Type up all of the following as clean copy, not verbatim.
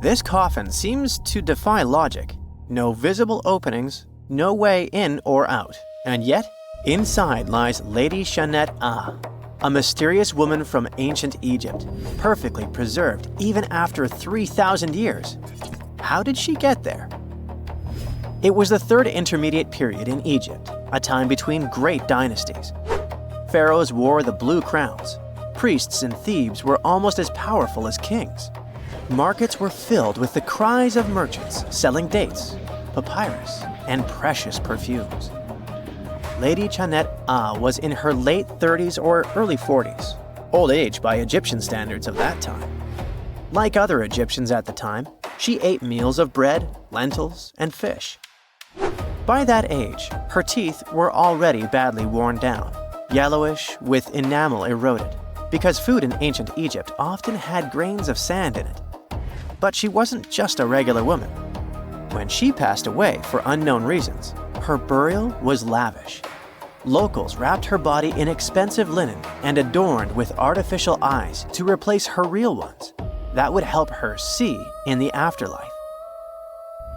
This coffin seems to defy logic. No visible openings, no way in or out, and yet, inside lies Lady Tut, a mysterious woman from ancient Egypt, perfectly preserved even after 3,000 years. How did she get there? It was the third intermediate period in Egypt, a time between great dynasties. Pharaohs wore the blue crowns. Priests in Thebes were almost as powerful as kings. Markets were filled with the cries of merchants selling dates, papyrus, and precious perfumes. Lady Tut was in her late 30s or early 40s, old age by Egyptian standards of that time. Like other Egyptians at the time, she ate meals of bread, lentils, and fish. By that age, her teeth were already badly worn down, yellowish with enamel eroded, because food in ancient Egypt often had grains of sand in it. But she wasn't just a regular woman. When she passed away for unknown reasons, her burial was lavish. Locals wrapped her body in expensive linen and adorned with artificial eyes to replace her real ones that would help her see in the afterlife.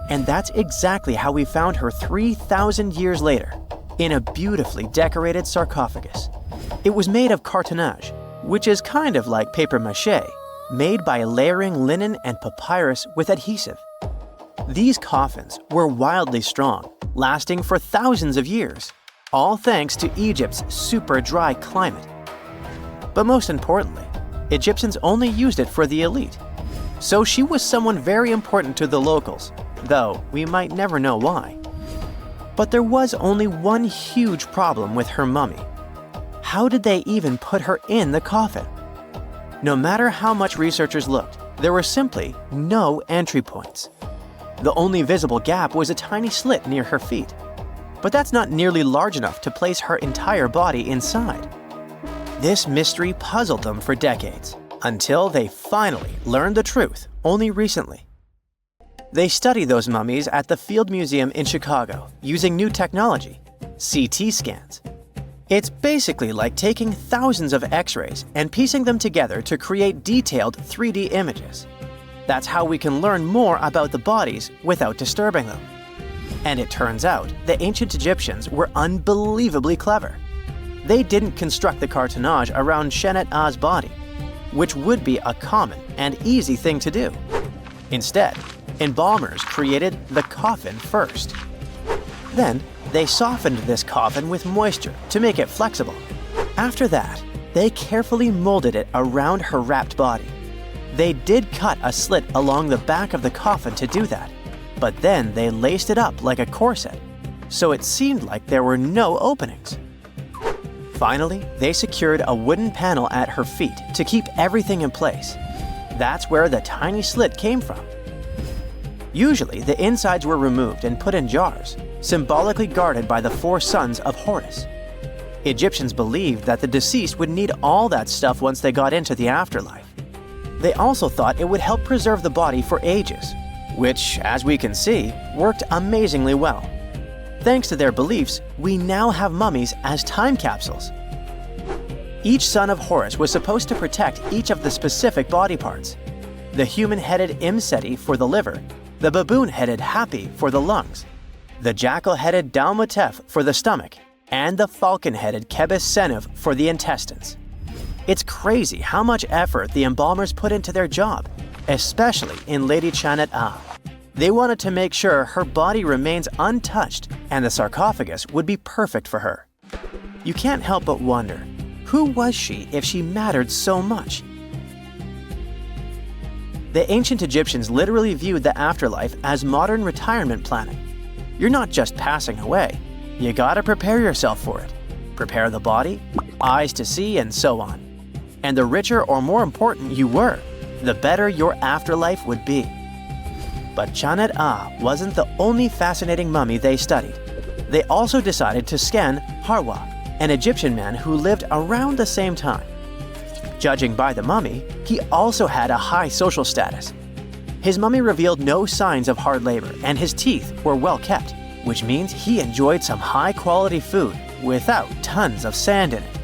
And that's exactly how we found her 3,000 years later, in a beautifully decorated sarcophagus. It was made of cartonnage, which is kind of like papier-mâché, made by layering linen and papyrus with adhesive. These coffins were wildly strong, lasting for thousands of years, all thanks to Egypt's super dry climate. But most importantly, Egyptians only used it for the elite. So she was someone very important to the locals, though we might never know why. But there was only one huge problem with her mummy. How did they even put her in the coffin? No matter how much researchers looked, there were simply no entry points. The only visible gap was a tiny slit near her feet. But that's not nearly large enough to place her entire body inside. This mystery puzzled them for decades, until they finally learned the truth only recently. They study those mummies at the Field Museum in Chicago using new technology, CT scans. It's basically like taking thousands of X-rays and piecing them together to create detailed 3D images. That's how we can learn more about the bodies without disturbing them. And it turns out the ancient Egyptians were unbelievably clever. They didn't construct the cartonnage around Tut body, which would be a common and easy thing to do. Instead, embalmers created the coffin first. Then, they softened this coffin with moisture to make it flexible. After that, they carefully molded it around her wrapped body. They did cut a slit along the back of the coffin to do that, but then they laced it up like a corset, so it seemed like there were no openings. Finally, they secured a wooden panel at her feet to keep everything in place. That's where the tiny slit came from. Usually, the insides were removed and put in jars, symbolically guarded by the 4 sons of Horus. Egyptians believed that the deceased would need all that stuff once they got into the afterlife. They also thought it would help preserve the body for ages, which, as we can see, worked amazingly well. Thanks to their beliefs, we now have mummies as time capsules. Each son of Horus was supposed to protect each of the specific body parts. The human-headed Imseti for the liver, the baboon-headed Hapi for the lungs, the jackal-headed Dalmatef for the stomach, and the falcon-headed Kebis Senuv for the intestines. It's crazy how much effort the embalmers put into their job, especially in Lady Tut. They wanted to make sure her body remains untouched and the sarcophagus would be perfect for her. You can't help but wonder, who was she if she mattered so much? The ancient Egyptians literally viewed the afterlife as modern retirement planning. You're not just passing away, you gotta prepare yourself for it. Prepare the body, eyes to see, and so on. And the richer or more important you were, the better your afterlife would be. But Tut wasn't the only fascinating mummy they studied. They also decided to scan Harwa, an Egyptian man who lived around the same time. Judging by the mummy, he also had a high social status. His mummy revealed no signs of hard labor and his teeth were well kept, which means he enjoyed some high-quality food without tons of sand in it.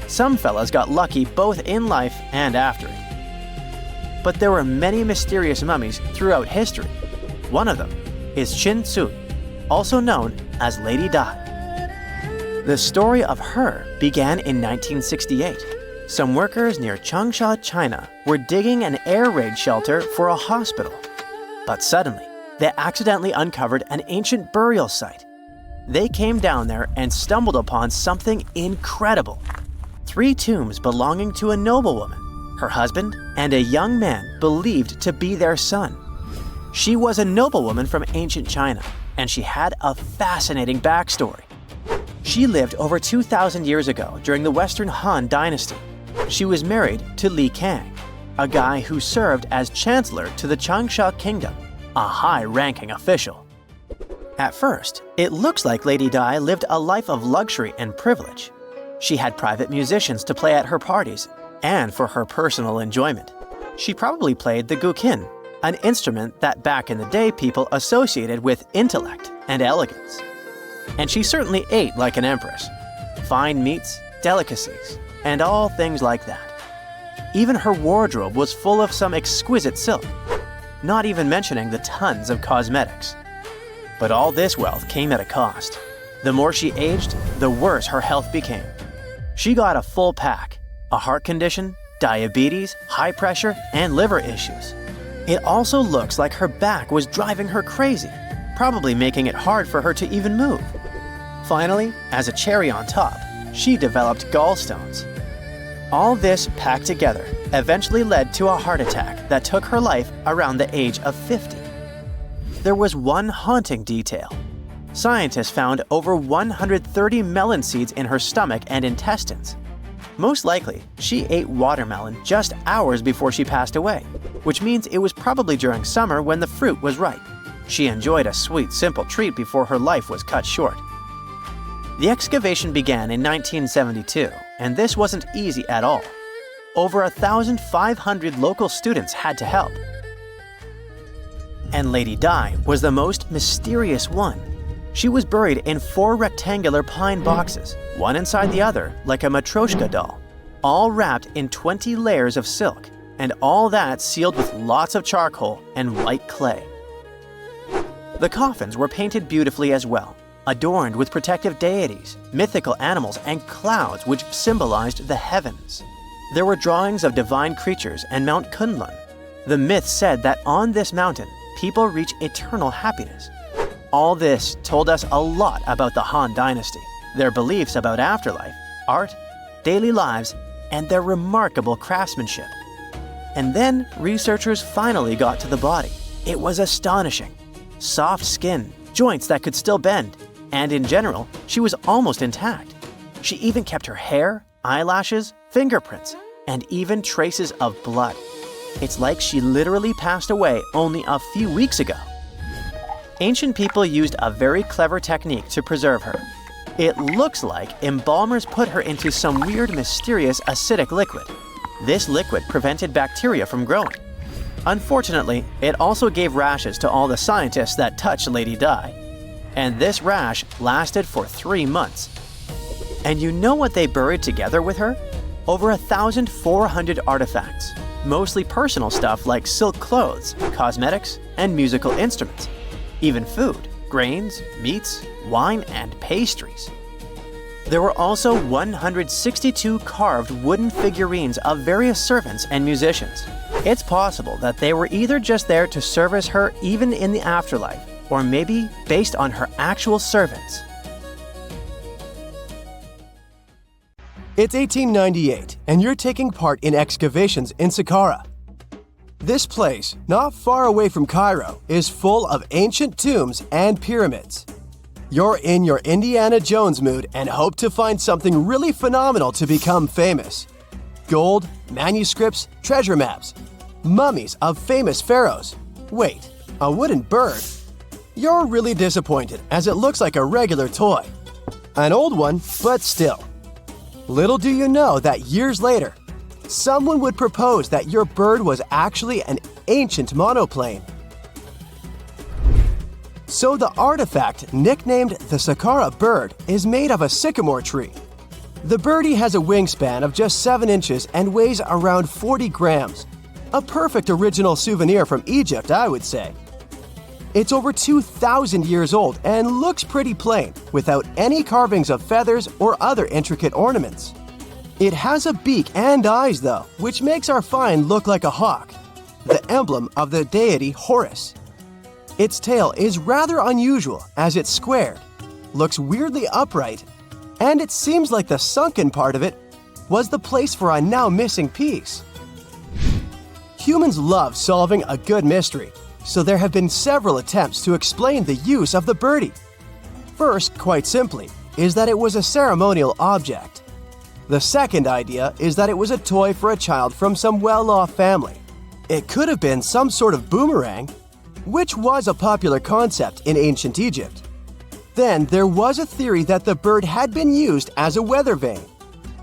Some fellas got lucky both in life and after it. but there were many mysterious mummies throughout history. One of them is King Tut, also known as Lady Di. The story of her began in 1968. Some workers near Changsha, China were digging an air raid shelter for a hospital. But suddenly, they accidentally uncovered an ancient burial site. They came down there and stumbled upon something incredible. 3 tombs belonging to a noblewoman, her husband, and a young man believed to be their son. She was a noblewoman from ancient China, and she had a fascinating backstory. She lived over 2,000 years ago during the Western Han Dynasty. She was married to Li Kang, a guy who served as chancellor to the Changsha Kingdom, a high-ranking official. At first, it looks like Lady Di lived a life of luxury and privilege. She had private musicians to play at her parties and for her personal enjoyment. She probably played the guqin, an instrument that back in the day people associated with intellect and elegance. And she certainly ate like an empress. Fine meats, delicacies, and all things like that. Even her wardrobe was full of some exquisite silk, not even mentioning the tons of cosmetics. But all this wealth came at a cost. The more she aged, the worse her health became. She got a full pack: a heart condition, diabetes, high pressure, and liver issues. It also looks like her back was driving her crazy, probably making it hard for her to even move. Finally, as a cherry on top, she developed gallstones. All this packed together eventually led to a heart attack that took her life around the age of 50. There was one haunting detail. Scientists found over 130 melon seeds in her stomach and intestines. Most likely, she ate watermelon just hours before she passed away, which means it was probably during summer when the fruit was ripe. She enjoyed a sweet, simple treat before her life was cut short. The excavation began in 1972, and this wasn't easy at all. Over 1,500 local students had to help. And Lady Di was the most mysterious one. She was buried in 4 rectangular pine boxes, one inside the other like a Matryoshka doll, all wrapped in 20 layers of silk, and all that sealed with lots of charcoal and white clay. The coffins were painted beautifully as well, adorned with protective deities, mythical animals, and clouds which symbolized the heavens. There were drawings of divine creatures and Mount Kunlun. The myth said that on this mountain, people reach eternal happiness. All this told us a lot about the Han Dynasty, their beliefs about afterlife, art, daily lives, and their remarkable craftsmanship. And then researchers finally got to the body. It was astonishing. Soft skin, joints that could still bend, and in general, she was almost intact. She even kept her hair, eyelashes, fingerprints, and even traces of blood. It's like she literally passed away only a few weeks ago. Ancient people used a very clever technique to preserve her. It looks like embalmers put her into some weird, mysterious acidic liquid. This liquid prevented bacteria from growing. Unfortunately, it also gave rashes to all the scientists that touched Lady Di. And this rash lasted for 3 months. And you know what they buried together with her? Over 1,400 artifacts, mostly personal stuff like silk clothes, cosmetics, and musical instruments. Even food, grains, meats, wine, and pastries. There were also 162 carved wooden figurines of various servants and musicians. It's possible that they were either just there to service her even in the afterlife, or maybe based on her actual servants. It's 1898, and you're taking part in excavations in Saqqara. This place, not far away from Cairo, is full of ancient tombs and pyramids. You're in your Indiana Jones mood and hope to find something really phenomenal to become famous. Gold, manuscripts, treasure maps, mummies of famous pharaohs. Wait, a wooden bird? You're really disappointed as it looks like a regular toy. An old one, but still. Little do you know that years later, someone would propose that your bird was actually an ancient monoplane. So the artifact, nicknamed the Saqqara bird, is made of a sycamore tree. The birdie has a wingspan of just 7 inches and weighs around 40 grams. A perfect original souvenir from Egypt, I would say. It's over 2,000 years old and looks pretty plain, without any carvings of feathers or other intricate ornaments. It has a beak and eyes, though, which makes our find look like a hawk, the emblem of the deity Horus. Its tail is rather unusual as it's squared, looks weirdly upright, and it seems like the sunken part of it was the place for a now missing piece. Humans love solving a good mystery, so there have been several attempts to explain the use of the birdie. First, quite simply, is that it was a ceremonial object. The second idea is that it was a toy for a child from some well-off family. It could have been some sort of boomerang, which was a popular concept in ancient Egypt. Then there was a theory that the bird had been used as a weather vane.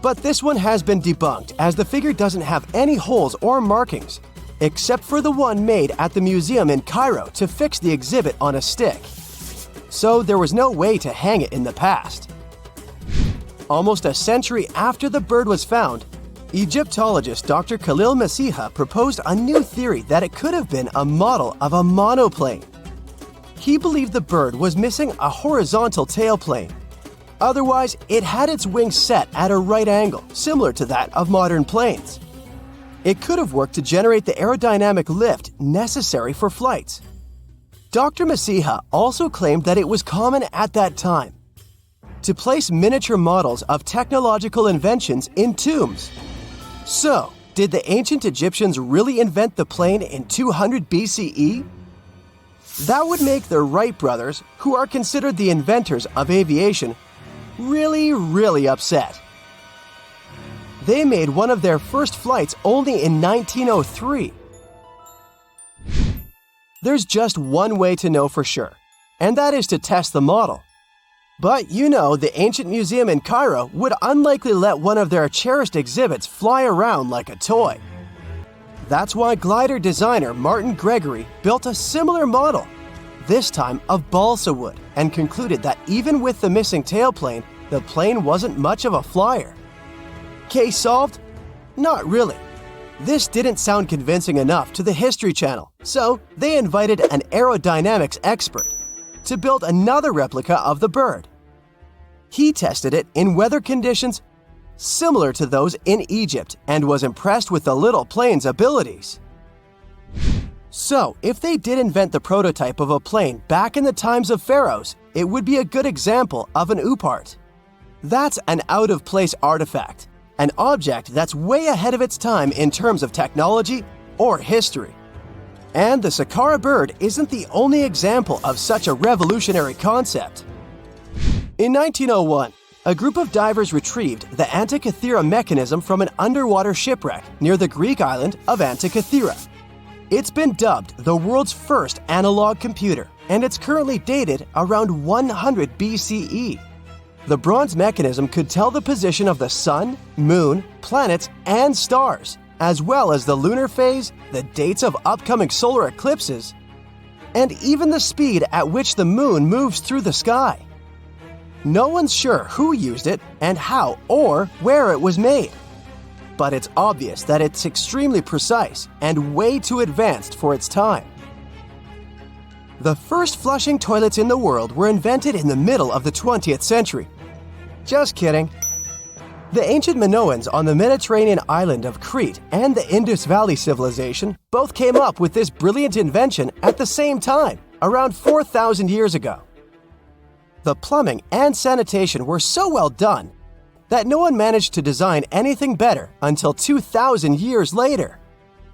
But this one has been debunked as the figure doesn't have any holes or markings, except for the one made at the museum in Cairo to fix the exhibit on a stick. So there was no way to hang it in the past. Almost a century after the bird was found, Egyptologist Dr. Khalil Masiha proposed a new theory that it could have been a model of a monoplane. He believed the bird was missing a horizontal tailplane. Otherwise, it had its wings set at a right angle, similar to that of modern planes. It could have worked to generate the aerodynamic lift necessary for flights. Dr. Masiha also claimed that it was common at that time to place miniature models of technological inventions in tombs. So, did the ancient Egyptians really invent the plane in 200 BCE? That would make the Wright brothers, who are considered the inventors of aviation, really upset. They made one of their first flights only in 1903. There's just one way to know for sure, and that is to test the model. But you know, the ancient museum in Cairo would unlikely let one of their cherished exhibits fly around like a toy. That's why glider designer Martin Gregory built a similar model, this time of balsa wood, and concluded that even with the missing tailplane, the plane wasn't much of a flyer. Case solved? Not really. This didn't sound convincing enough to the History Channel, so they invited an aerodynamics expert to build another replica of the bird. He tested it in weather conditions similar to those in Egypt and was impressed with the little plane's abilities. So, if they did invent the prototype of a plane back in the times of pharaohs, it would be a good example of an oupart. That's an out-of-place artifact, an object that's way ahead of its time in terms of technology or history. And the Saqqara bird isn't the only example of such a revolutionary concept. In 1901, a group of divers retrieved the Antikythera mechanism from an underwater shipwreck near the Greek island of Antikythera. It's been dubbed the world's first analog computer, and it's currently dated around 100 BCE. The bronze mechanism could tell the position of the sun, moon, planets, and stars, as well as the lunar phase, the dates of upcoming solar eclipses, and even the speed at which the moon moves through the sky. No one's sure who used it and how or where it was made, but it's obvious that it's extremely precise and way too advanced for its time. The first flushing toilets in the world were invented in the middle of the 20th century. Just kidding. The ancient Minoans on the Mediterranean island of Crete and the Indus Valley civilization both came up with this brilliant invention at the same time, around 4,000 years ago. The plumbing and sanitation were so well done that no one managed to design anything better until 2,000 years later.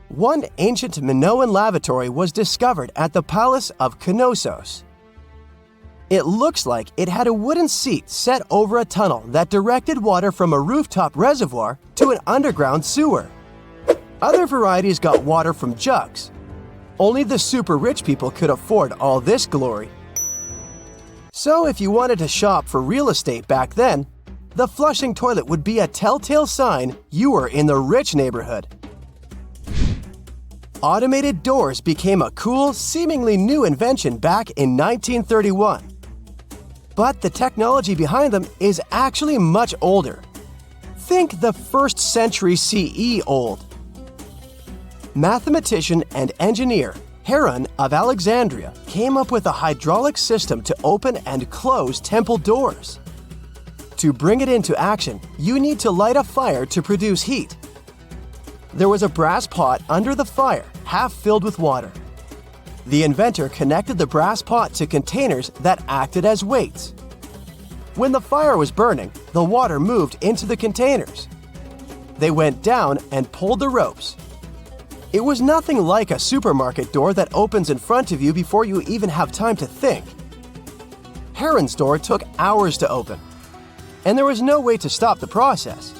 One ancient Minoan lavatory was discovered at the Palace of Knossos. It looks like it had a wooden seat set over a tunnel that directed water from a rooftop reservoir to an underground sewer. Other varieties got water from jugs. Only the super rich people could afford all this glory. So if you wanted to shop for real estate back then, the flushing toilet would be a telltale sign you were in the rich neighborhood. Automated doors became a cool, seemingly new invention back in 1931. But the technology behind them is actually much older. Think the 1st century CE old. mathematician and engineer Heron of Alexandria came up with a hydraulic system to open and close temple doors. To bring it into action, you need to light a fire to produce heat. There was a brass pot under the fire, half filled with water. The inventor connected the brass pot to containers that acted as weights. When the fire was burning, the water moved into the containers. They went down and pulled the ropes. It was nothing like a supermarket door that opens in front of you before you even have time to think. Heron's door took hours to open, and there was no way to stop the process.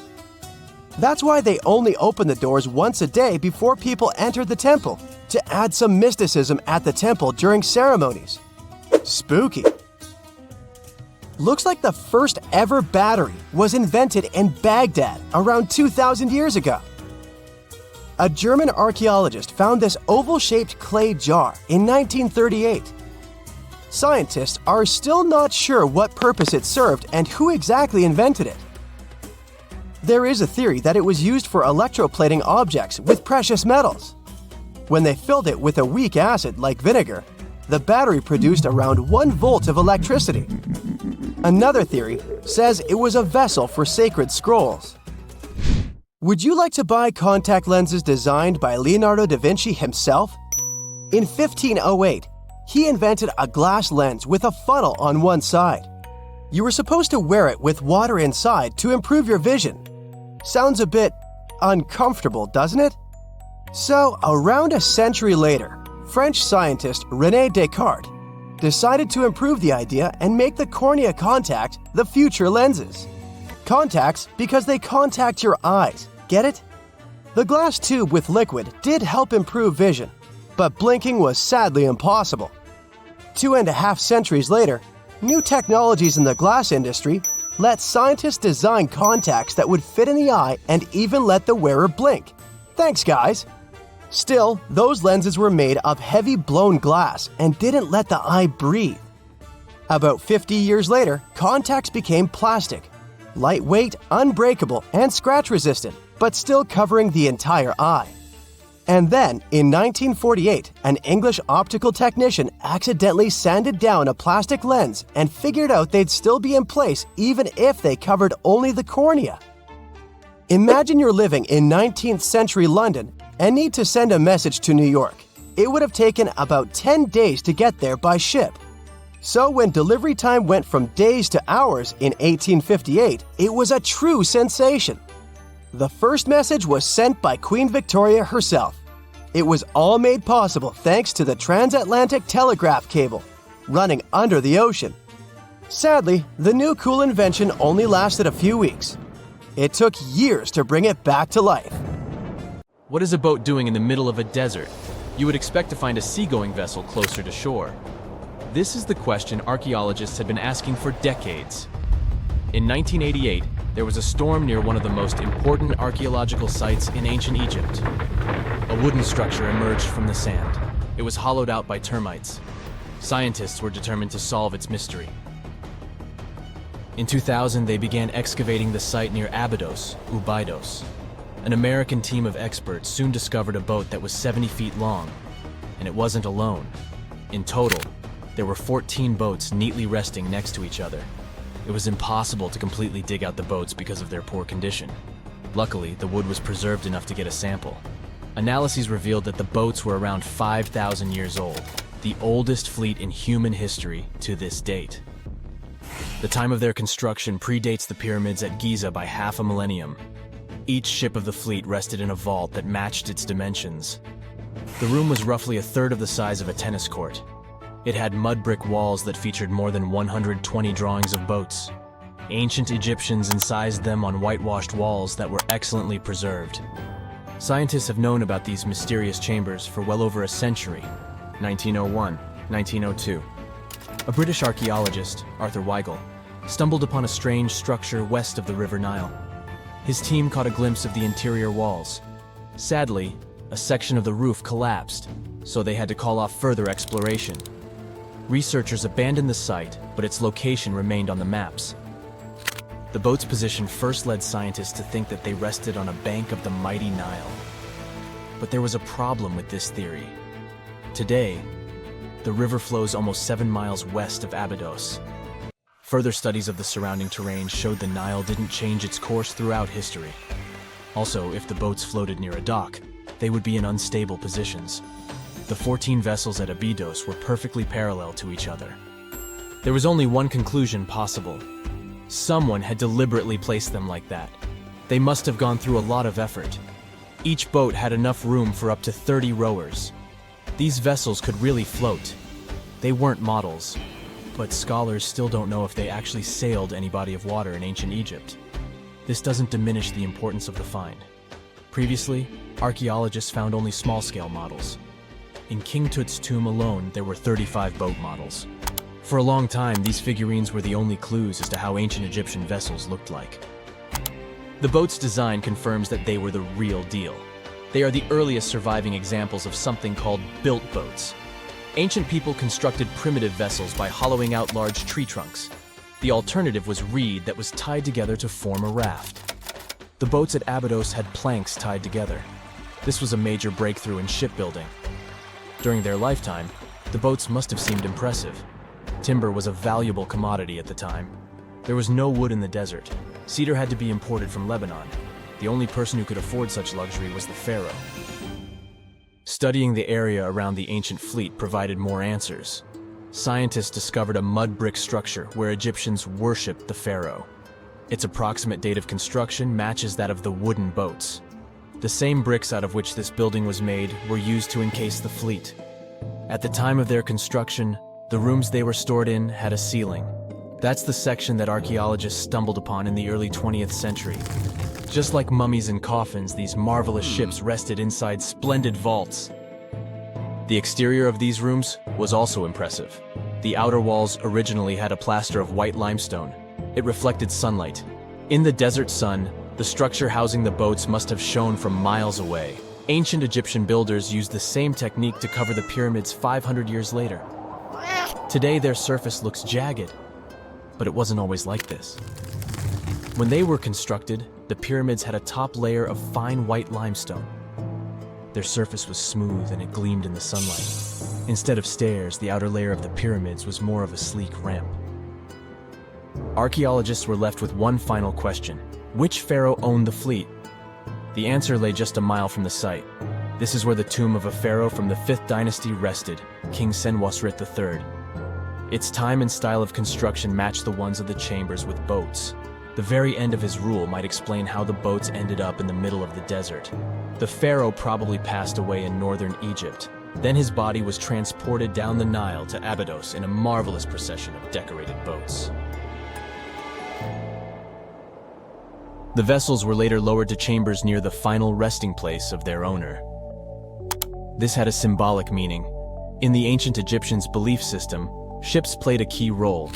That's why they only opened the doors once a day before people entered the temple, to add some mysticism at the temple during ceremonies. Spooky. Looks like the first ever battery was invented in Baghdad around 2,000 years ago. A German archaeologist found this oval-shaped clay jar in 1938. Scientists are still not sure what purpose it served and who exactly invented it. There is a theory that it was used for electroplating objects with precious metals. When they filled it with a weak acid like vinegar, the battery produced around 1 volt of electricity. Another theory says it was a vessel for sacred scrolls. Would you like to buy contact lenses designed by Leonardo da Vinci himself? In 1508, he invented a glass lens with a funnel on one side. You were supposed to wear it with water inside to improve your vision. Sounds a bit uncomfortable, doesn't it? So, around a century later, French scientist René Descartes decided to improve the idea and make the cornea contact the future lenses. Contacts because they contact your eyes, get it? The glass tube with liquid did help improve vision, but blinking was sadly impossible. 2.5 centuries later, new technologies in the glass industry let scientists design contacts that would fit in the eye and even let the wearer blink. Thanks, guys! Still, those lenses were made of heavy blown glass and didn't let the eye breathe. About 50 years later, contacts became plastic, lightweight, unbreakable, and scratch-resistant, but still covering the entire eye. And then, in 1948, an English optical technician accidentally sanded down a plastic lens and figured out they'd still be in place even if they covered only the cornea. Imagine you're living in 19th century London and need to send a message to New York. It would have taken about 10 days to get there by ship. So when delivery time went from days to hours in 1858, it was a true sensation. The first message was sent by Queen Victoria herself. It was all made possible thanks to the transatlantic telegraph cable, running under the ocean. Sadly, the new cool invention only lasted a few weeks. It took years to bring it back to life. What is a boat doing in the middle of a desert? You would expect to find a seagoing vessel closer to shore. This is the question archaeologists had been asking for decades. In 1988, there was a storm near one of the most important archaeological sites in ancient Egypt. A wooden structure emerged from the sand. It was hollowed out by termites. Scientists were determined to solve its mystery. In 2000, they began excavating the site near Abydos, Ubidos. An American team of experts soon discovered a boat that was 70 feet long, and it wasn't alone. In total, there were 14 boats neatly resting next to each other. It was impossible to completely dig out the boats because of their poor condition. Luckily, the wood was preserved enough to get a sample. Analyses revealed that the boats were around 5,000 years old, the oldest fleet in human history to this date. The time of their construction predates the pyramids at Giza by half a millennium. Each ship of the fleet rested in a vault that matched its dimensions. The room was roughly a third of the size of a tennis court. It had mud brick walls that featured more than 120 drawings of boats. Ancient Egyptians incised them on whitewashed walls that were excellently preserved. Scientists have known about these mysterious chambers for well over a century. 1901, 1902. A British archaeologist, Arthur Weigel, stumbled upon a strange structure west of the River Nile. His team caught a glimpse of the interior walls. Sadly, a section of the roof collapsed, so they had to call off further exploration. Researchers abandoned the site, but its location remained on the maps. The boat's position first led scientists to think that they rested on a bank of the mighty Nile. But there was a problem with this theory. Today, the river flows almost 7 miles west of Abydos. Further studies of the surrounding terrain showed the Nile didn't change its course throughout history. Also, if the boats floated near a dock, they would be in unstable positions. The 14 vessels at Abydos were perfectly parallel to each other. There was only one conclusion possible. Someone had deliberately placed them like that. They must have gone through a lot of effort. Each boat had enough room for up to 30 rowers. These vessels could really float. They weren't models, but scholars still don't know if they actually sailed any body of water in ancient Egypt. This doesn't diminish the importance of the find. Previously, archaeologists found only small-scale models. In King Tut's tomb alone, there were 35 boat models. For a long time, these figurines were the only clues as to how ancient Egyptian vessels looked like. The boat's design confirms that they were the real deal. They are the earliest surviving examples of something called built boats. Ancient people constructed primitive vessels by hollowing out large tree trunks. The alternative was reed that was tied together to form a raft. The boats at Abydos had planks tied together. This was a major breakthrough in shipbuilding. During their lifetime, the boats must have seemed impressive. Timber was a valuable commodity at the time. There was no wood in the desert. Cedar had to be imported from Lebanon. The only person who could afford such luxury was the pharaoh. Studying the area around the ancient fleet provided more answers. Scientists discovered a mud brick structure where Egyptians worshipped the pharaoh. Its approximate date of construction matches that of the wooden boats. The same bricks out of which this building was made were used to encase the fleet. At the time of their construction, the rooms they were stored in had a ceiling. That's the section that archaeologists stumbled upon in the early 20th century. Just like mummies and coffins, these marvelous ships rested inside splendid vaults. The exterior of these rooms was also impressive. The outer walls originally had a plaster of white limestone. It reflected sunlight. In the desert sun, the structure housing the boats must have shone from miles away. Ancient Egyptian builders used the same technique to cover the pyramids 500 years later. Today, their surface looks jagged, but it wasn't always like this. When they were constructed, the pyramids had a top layer of fine white limestone. Their surface was smooth and it gleamed in the sunlight. Instead of stairs, the outer layer of the pyramids was more of a sleek ramp. Archaeologists were left with one final question. Which pharaoh owned the fleet? The answer lay just a mile from the site. This is where the tomb of a pharaoh from the 5th dynasty rested, King Senwosret III. Its time and style of construction matched the ones of the chambers with boats. The very end of his rule might explain how the boats ended up in the middle of the desert. The pharaoh probably passed away in northern Egypt. Then his body was transported down the Nile to Abydos in a marvelous procession of decorated boats. The vessels were later lowered to chambers near the final resting place of their owner. This had a symbolic meaning. In the ancient Egyptians' belief system, ships played a key role.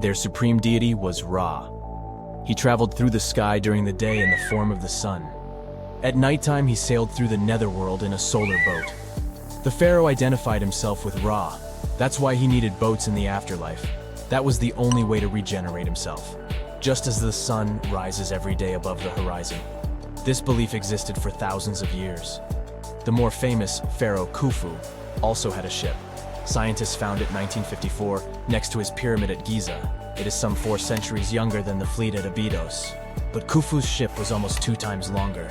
Their supreme deity was Ra. He traveled through the sky during the day in the form of the sun. At nighttime, he sailed through the netherworld in a solar boat. The pharaoh identified himself with Ra. That's why he needed boats in the afterlife. That was the only way to regenerate himself. Just as the sun rises every day above the horizon. This belief existed for thousands of years. The more famous Pharaoh Khufu also had a ship. Scientists found it in 1954 next to his pyramid at Giza. It is some 4 centuries younger than the fleet at Abydos, but Khufu's ship was almost 2 times longer.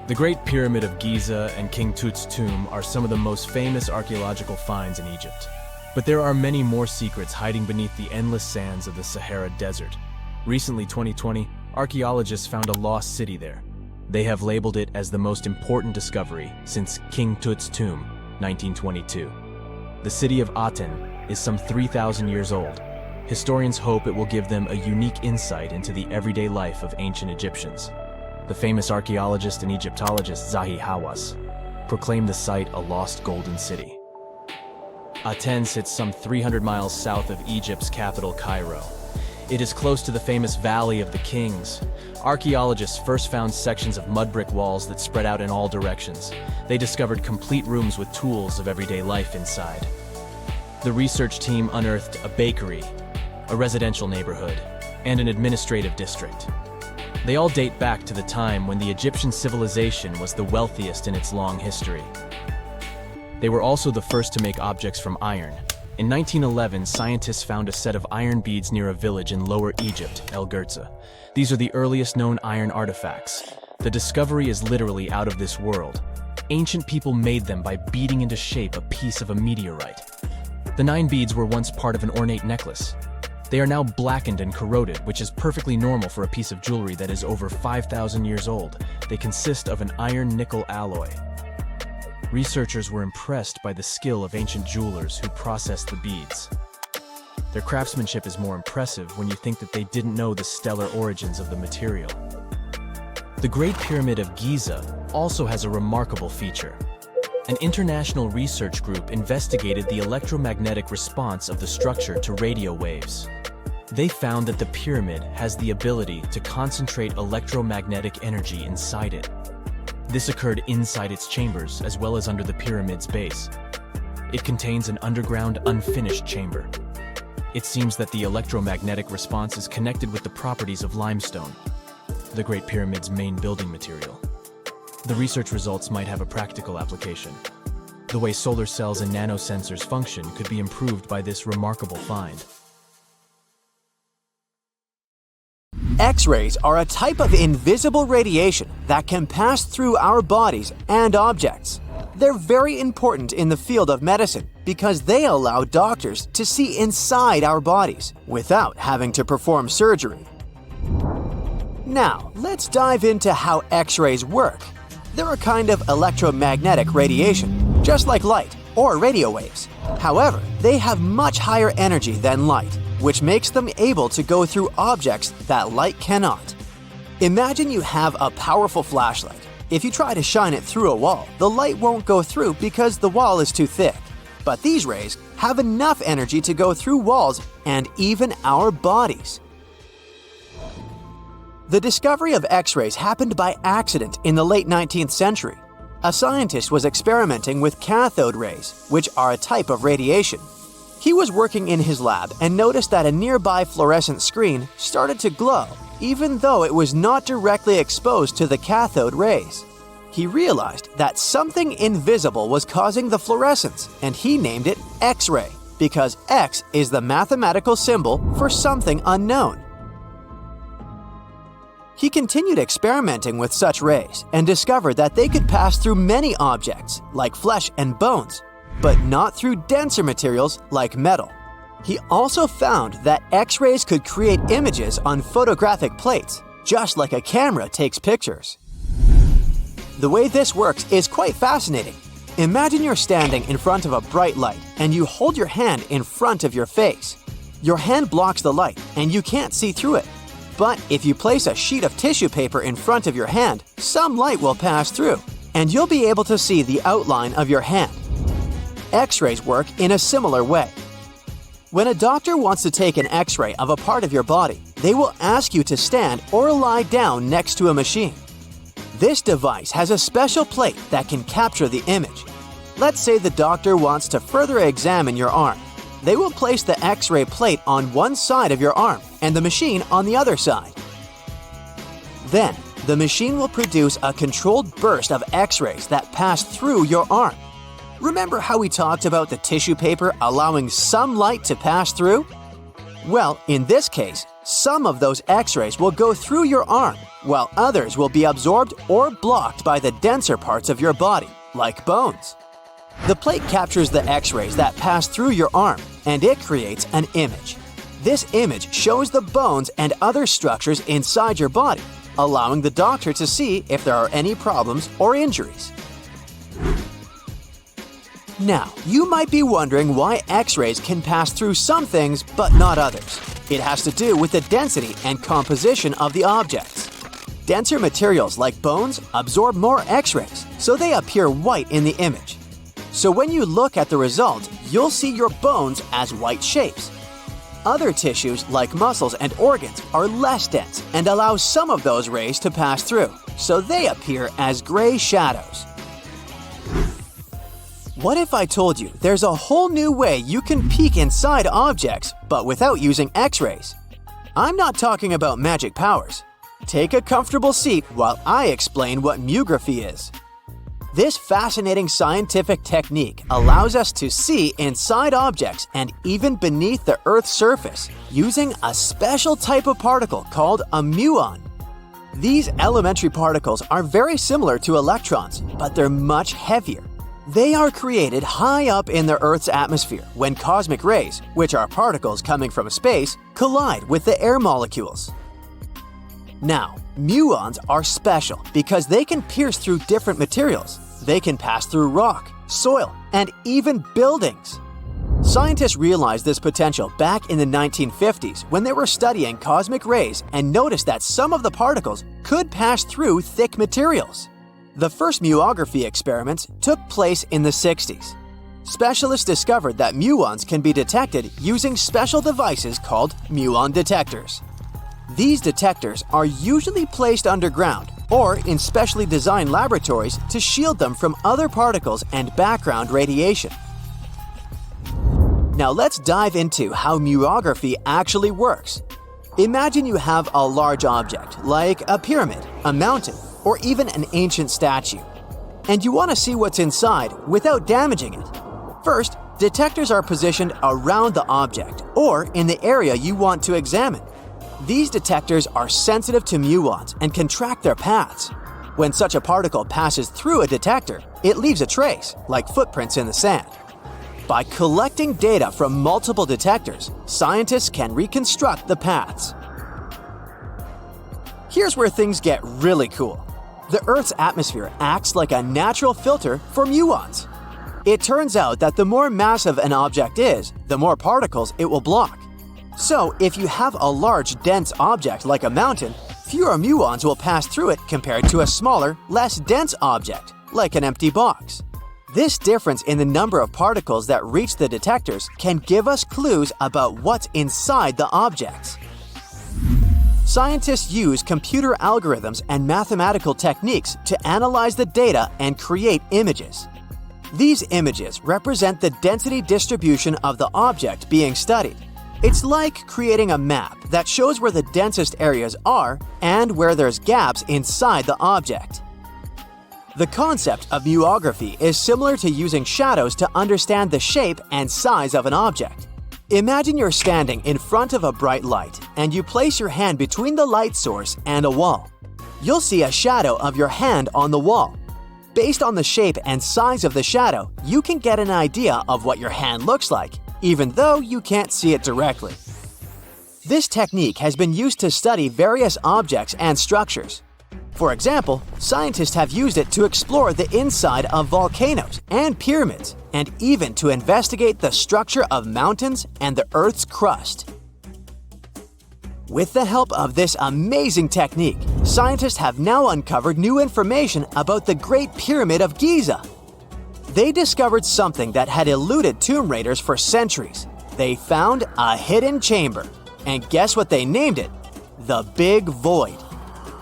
The Great Pyramid of Giza and King Tut's tomb are some of the most famous archaeological finds in Egypt. But there are many more secrets hiding beneath the endless sands of the Sahara Desert. Recently, 2020, archaeologists found a lost city there. They have labeled it as the most important discovery since King Tut's tomb, 1922. The city of Aten is some 3,000 years old. Historians hope it will give them a unique insight into the everyday life of ancient Egyptians. The famous archaeologist and Egyptologist Zahi Hawass proclaimed the site a lost golden city. Aten sits some 300 miles south of Egypt's capital, Cairo. It is close to the famous Valley of the Kings. Archaeologists first found sections of mud brick walls that spread out in all directions. They discovered complete rooms with tools of everyday life inside. The research team unearthed a bakery, a residential neighborhood, and an administrative district. They all date back to the time when the Egyptian civilization was the wealthiest in its long history. They were also the first to make objects from iron. In 1911, scientists found a set of iron beads near a village in Lower Egypt, El Girza. These are the earliest known iron artifacts. The discovery is literally out of this world. Ancient people made them by beating into shape a piece of a meteorite. The 9 beads were once part of an ornate necklace. They are now blackened and corroded, which is perfectly normal for a piece of jewelry that is over 5,000 years old. They consist of an iron-nickel alloy. Researchers were impressed by the skill of ancient jewelers who processed the beads. Their craftsmanship is more impressive when you think that they didn't know the stellar origins of the material. The Great Pyramid of Giza also has a remarkable feature. An international research group investigated the electromagnetic response of the structure to radio waves. They found that the pyramid has the ability to concentrate electromagnetic energy inside it. This occurred inside its chambers as well as under the pyramid's base. It contains an underground, unfinished chamber. It seems that the electromagnetic response is connected with the properties of limestone, the Great Pyramid's main building material. The research results might have a practical application. The way solar cells and nanosensors function could be improved by this remarkable find. X-rays are a type of invisible radiation that can pass through our bodies and objects. They're very important in the field of medicine because they allow doctors to see inside our bodies without having to perform surgery. Now, let's dive into how X-rays work. They're a kind of electromagnetic radiation, just like light or radio waves. However, they have much higher energy than light, which makes them able to go through objects that light cannot. Imagine you have a powerful flashlight. If you try to shine it through a wall, the light won't go through because the wall is too thick. But these rays have enough energy to go through walls and even our bodies. The discovery of X-rays happened by accident in the late 19th century. A scientist was experimenting with cathode rays, which are a type of radiation. He was working in his lab and noticed that a nearby fluorescent screen started to glow, even though it was not directly exposed to the cathode rays. He realized that something invisible was causing the fluorescence, and he named it X-ray, because X is the mathematical symbol for something unknown. He continued experimenting with such rays and discovered that they could pass through many objects, like flesh and bones, but not through denser materials like metal. He also found that X-rays could create images on photographic plates, just like a camera takes pictures. The way this works is quite fascinating. Imagine you're standing in front of a bright light and you hold your hand in front of your face. Your hand blocks the light and you can't see through it. But if you place a sheet of tissue paper in front of your hand, some light will pass through, and you'll be able to see the outline of your hand. X-rays work in a similar way. When a doctor wants to take an X-ray of a part of your body, they will ask you to stand or lie down next to a machine. This device has a special plate that can capture the image. Let's say the doctor wants to further examine your arm. They will place the X-ray plate on one side of your arm and the machine on the other side. Then, the machine will produce a controlled burst of X-rays that pass through your arm. Remember how we talked about the tissue paper allowing some light to pass through? Well, in this case, some of those X-rays will go through your arm, while others will be absorbed or blocked by the denser parts of your body, like bones. The plate captures the X-rays that pass through your arm, and it creates an image. This image shows the bones and other structures inside your body, allowing the doctor to see if there are any problems or injuries. Now, you might be wondering why X-rays can pass through some things but not others. It has to do with the density and composition of the objects. Denser materials like bones absorb more X-rays, so they appear white in the image. So when you look at the result, you'll see your bones as white shapes. Other tissues like muscles and organs are less dense and allow some of those rays to pass through, so they appear as gray shadows. What if I told you there's a whole new way you can peek inside objects, but without using X-rays? I'm not talking about magic powers. Take a comfortable seat while I explain what mugraphy is. This fascinating scientific technique allows us to see inside objects and even beneath the Earth's surface using a special type of particle called a muon. These elementary particles are very similar to electrons, but they're much heavier. They are created high up in the Earth's atmosphere when cosmic rays, which are particles coming from space, collide with the air molecules. Now, muons are special because they can pierce through different materials. They can pass through rock, soil, and even buildings. Scientists realized this potential back in the 1950s when they were studying cosmic rays and noticed that some of the particles could pass through thick materials. The first muography experiments took place in the 60s. Specialists discovered that muons can be detected using special devices called muon detectors. These detectors are usually placed underground or in specially designed laboratories to shield them from other particles and background radiation. Now let's dive into how muography actually works. Imagine you have a large object, like a pyramid, a mountain, or even an ancient statue, and you want to see what's inside without damaging it. First, detectors are positioned around the object or in the area you want to examine. These detectors are sensitive to muons and can track their paths. When such a particle passes through a detector, it leaves a trace, like footprints in the sand. By collecting data from multiple detectors, scientists can reconstruct the paths. Here's where things get really cool. The Earth's atmosphere acts like a natural filter for muons. It turns out that the more massive an object is, the more particles it will block. So, if you have a large, dense object like a mountain, fewer muons will pass through it compared to a smaller, less dense object, like an empty box. This difference in the number of particles that reach the detectors can give us clues about what's inside the objects. Scientists use computer algorithms and mathematical techniques to analyze the data and create images. These images represent the density distribution of the object being studied. It's like creating a map that shows where the densest areas are and where there's gaps inside the object. The concept of muography is similar to using shadows to understand the shape and size of an object. Imagine you're standing in front of a bright light and you place your hand between the light source and a wall. You'll see a shadow of your hand on the wall. Based on the shape and size of the shadow, you can get an idea of what your hand looks like, even though you can't see it directly. This technique has been used to study various objects and structures. For example, scientists have used it to explore the inside of volcanoes and pyramids, and even to investigate the structure of mountains and the Earth's crust. With the help of this amazing technique, scientists have now uncovered new information about the Great Pyramid of Giza. They discovered something that had eluded tomb raiders for centuries. They found a hidden chamber. And guess what they named it? The Big Void.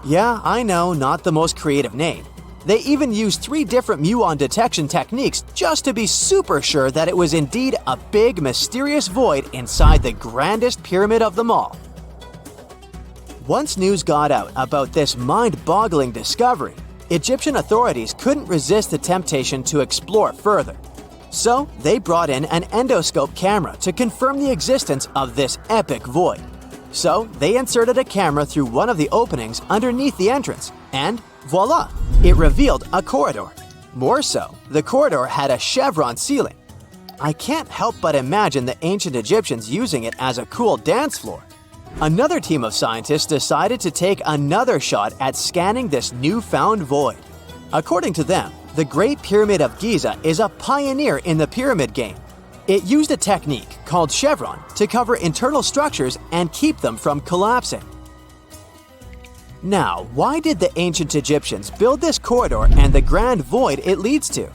Yeah, I know, not the most creative name. They even used 3 different muon detection techniques just to be super sure that it was indeed a big, mysterious void inside the grandest pyramid of them all. Once news got out about this mind-boggling discovery, Egyptian authorities couldn't resist the temptation to explore further. So they brought in an endoscope camera to confirm the existence of this epic void. So they inserted a camera through one of the openings underneath the entrance, and voila, it revealed a corridor. More so, the corridor had a chevron ceiling. I can't help but imagine the ancient Egyptians using it as a cool dance floor. Another team of scientists decided to take another shot at scanning this newfound void. According to them, the Great Pyramid of Giza is a pioneer in the pyramid game. It used a technique called chevron to cover internal structures and keep them from collapsing. Now, why did the ancient Egyptians build this corridor and the grand void it leads to?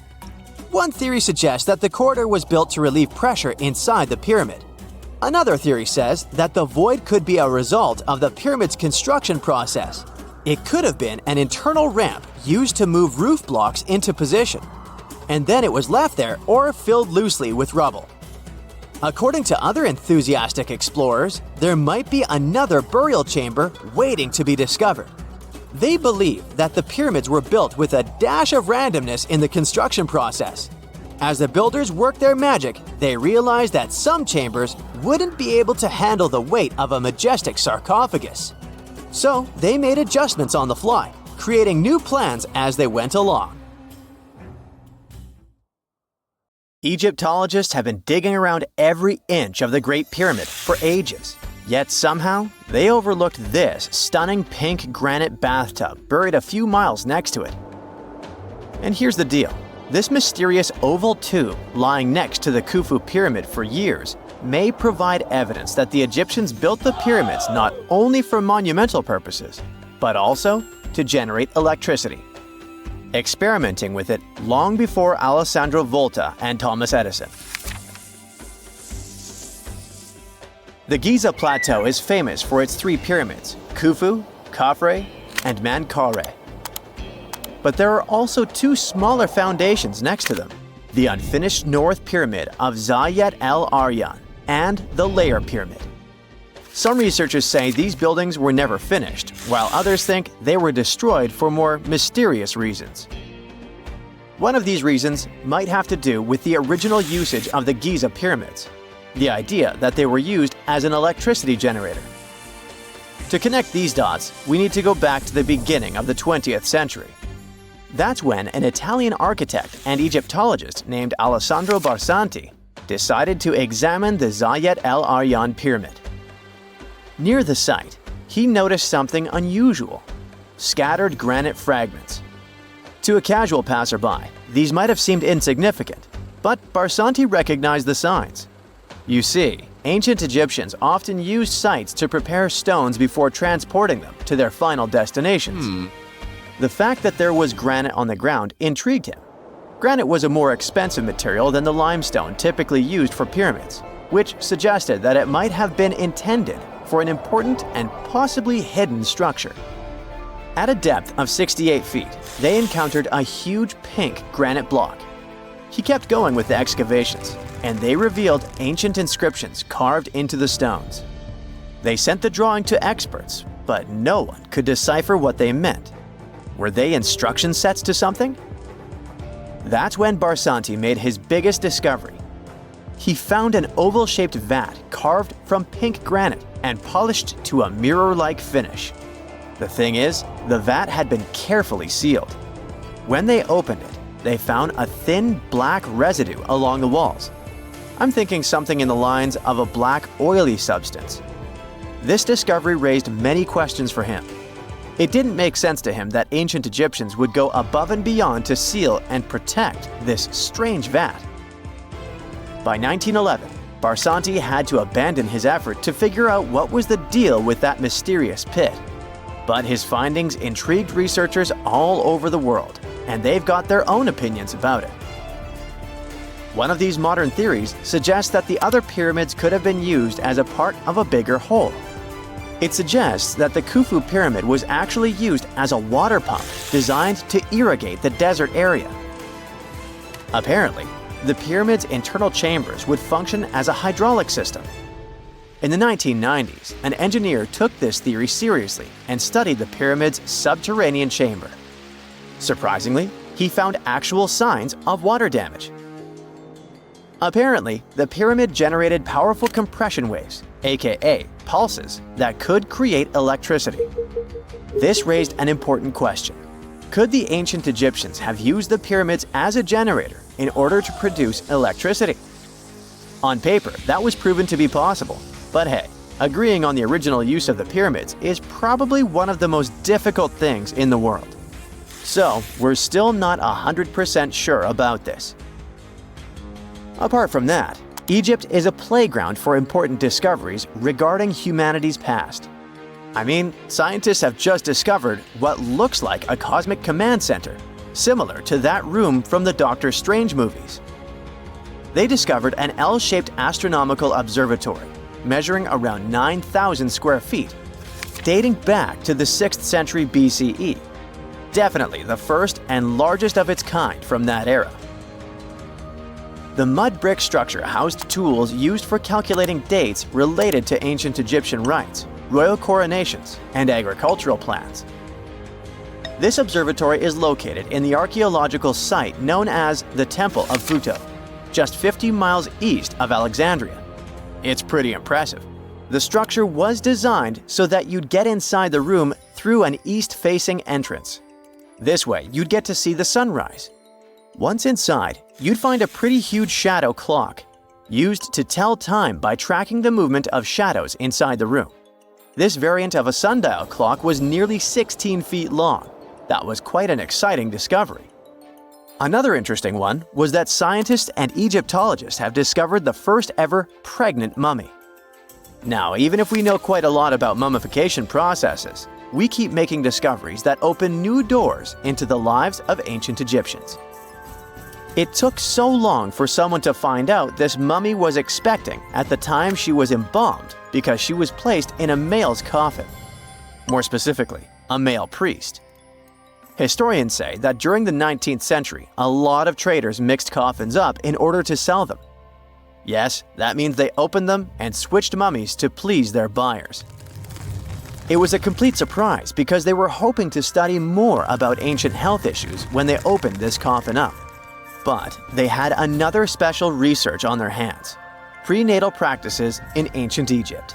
One theory suggests that the corridor was built to relieve pressure inside the pyramid. Another theory says that the void could be a result of the pyramid's construction process. It could have been an internal ramp used to move roof blocks into position, and then it was left there or filled loosely with rubble. According to other enthusiastic explorers, there might be another burial chamber waiting to be discovered. They believe that the pyramids were built with a dash of randomness in the construction process. As the builders worked their magic, they realized that some chambers wouldn't be able to handle the weight of a majestic sarcophagus. So they made adjustments on the fly, creating new plans as they went along. Egyptologists have been digging around every inch of the Great Pyramid for ages. Yet somehow, they overlooked this stunning pink granite bathtub buried a few miles next to it. And here's the deal. This mysterious oval tube lying next to the Khufu pyramid for years may provide evidence that the Egyptians built the pyramids not only for monumental purposes, but also to generate electricity, experimenting with it long before Alessandro Volta and Thomas Edison. The Giza Plateau is famous for its three pyramids, Khufu, Khafre, and Menkaure. But there are also two smaller foundations next to them, the unfinished North Pyramid of Zayat el-Aryan and the Layer Pyramid. Some researchers say these buildings were never finished, while others think they were destroyed for more mysterious reasons. One of these reasons might have to do with the original usage of the Giza pyramids, the idea that they were used as an electricity generator. To connect these dots, we need to go back to the beginning of the 20th century. That's when an Italian architect and Egyptologist named Alessandro Barsanti decided to examine the Zayat el-Aryan pyramid. Near the site, he noticed something unusual: scattered granite fragments. To a casual passerby, these might have seemed insignificant, but Barsanti recognized the signs. You see, ancient Egyptians often used sites to prepare stones before transporting them to their final destinations. The fact that there was granite on the ground intrigued him. Granite was a more expensive material than the limestone typically used for pyramids, which suggested that it might have been intended for an important and possibly hidden structure. At a depth of 68 feet, they encountered a huge pink granite block. He kept going with the excavations, and they revealed ancient inscriptions carved into the stones. They sent the drawing to experts, but no one could decipher what they meant. Were they instruction sets to something? That's when Barsanti made his biggest discovery. He found an oval-shaped vat carved from pink granite and polished to a mirror-like finish. The thing is, the vat had been carefully sealed. When they opened it, they found a thin black residue along the walls. I'm thinking something in the lines of a black oily substance. This discovery raised many questions for him. It didn't make sense to him that ancient Egyptians would go above and beyond to seal and protect this strange vat. By 1911, Barsanti had to abandon his effort to figure out what was the deal with that mysterious pit. But his findings intrigued researchers all over the world, and they've got their own opinions about it. One of these modern theories suggests that the other pyramids could have been used as a part of a bigger whole. It suggests that the Khufu pyramid was actually used as a water pump designed to irrigate the desert area. Apparently, the pyramid's internal chambers would function as a hydraulic system. In the 1990s, an engineer took this theory seriously and studied the pyramid's subterranean chamber. Surprisingly, he found actual signs of water damage. Apparently, the pyramid generated powerful compression waves, aka pulses, that could create electricity. This raised an important question. Could the ancient Egyptians have used the pyramids as a generator in order to produce electricity? On paper, that was proven to be possible, but hey, agreeing on the original use of the pyramids is probably one of the most difficult things in the world. So, we're still not 100% sure about this. Apart from that, Egypt is a playground for important discoveries regarding humanity's past. I mean, scientists have just discovered what looks like a cosmic command center, similar to that room from the Doctor Strange movies. They discovered an L-shaped astronomical observatory, measuring around 9,000 square feet, dating back to the 6th century BCE. Definitely the first and largest of its kind from that era. The mud brick structure housed tools used for calculating dates related to ancient Egyptian rites, royal coronations, and agricultural plans. This observatory is located in the archaeological site known as the Temple of Phuto, just 50 miles east of Alexandria. It's pretty impressive. The structure was designed so that you'd get inside the room through an east-facing entrance. This way, you'd get to see the sunrise. Once inside, you'd find a pretty huge shadow clock, used to tell time by tracking the movement of shadows inside the room. This variant of a sundial clock was nearly 16 feet long. That was quite an exciting discovery. Another interesting one was that scientists and Egyptologists have discovered the first ever pregnant mummy. Now, even if we know quite a lot about mummification processes, we keep making discoveries that open new doors into the lives of ancient Egyptians. It took so long for someone to find out this mummy was expecting at the time she was embalmed because she was placed in a male's coffin. More specifically, a male priest. Historians say that during the 19th century, a lot of traders mixed coffins up in order to sell them. Yes, that means they opened them and switched mummies to please their buyers. It was a complete surprise because they were hoping to study more about ancient health issues when they opened this coffin up. But they had another special research on their hands: prenatal practices in ancient Egypt.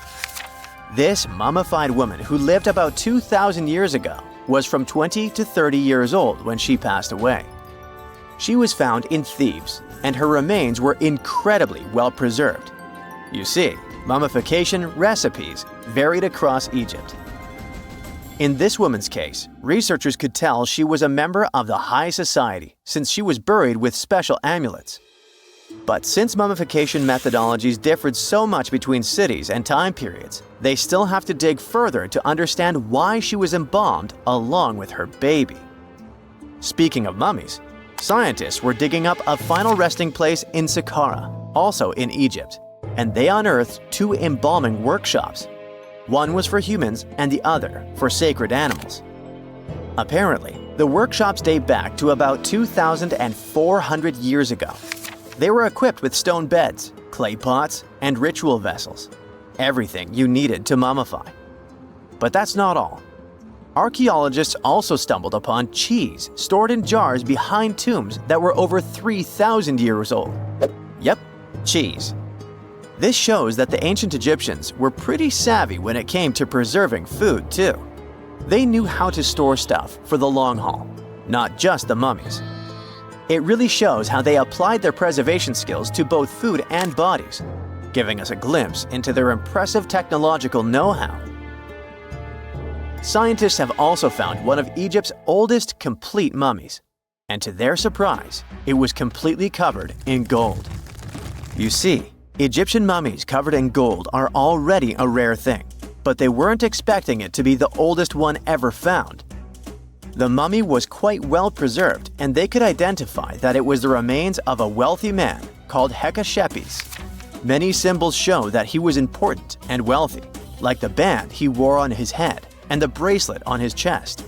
This mummified woman, who lived about 2,000 years ago, was from 20 to 30 years old when she passed away. She was found in Thebes, and her remains were incredibly well preserved. You see, mummification recipes varied across Egypt. In this woman's case, researchers could tell she was a member of the high society since she was buried with special amulets. But since mummification methodologies differed so much between cities and time periods, they still have to dig further to understand why she was embalmed along with her baby. Speaking of mummies, scientists were digging up a final resting place in Saqqara, also in Egypt, and they unearthed two embalming workshops. One was for humans and the other for sacred animals. Apparently, the workshops date back to about 2,400 years ago. They were equipped with stone beds, clay pots, and ritual vessels. Everything you needed to mummify. But that's not all. Archaeologists also stumbled upon cheese stored in jars behind tombs that were over 3,000 years old. Yep, cheese. This shows that the ancient Egyptians were pretty savvy when it came to preserving food, too. They knew how to store stuff for the long haul, not just the mummies. It really shows how they applied their preservation skills to both food and bodies, giving us a glimpse into their impressive technological know-how. Scientists have also found one of Egypt's oldest complete mummies, and to their surprise, it was completely covered in gold. You see, Egyptian mummies covered in gold are already a rare thing, but they weren't expecting it to be the oldest one ever found. The mummy was quite well preserved, and they could identify that it was the remains of a wealthy man called Hekashepes. Many symbols show that he was important and wealthy, like the band he wore on his head and the bracelet on his chest.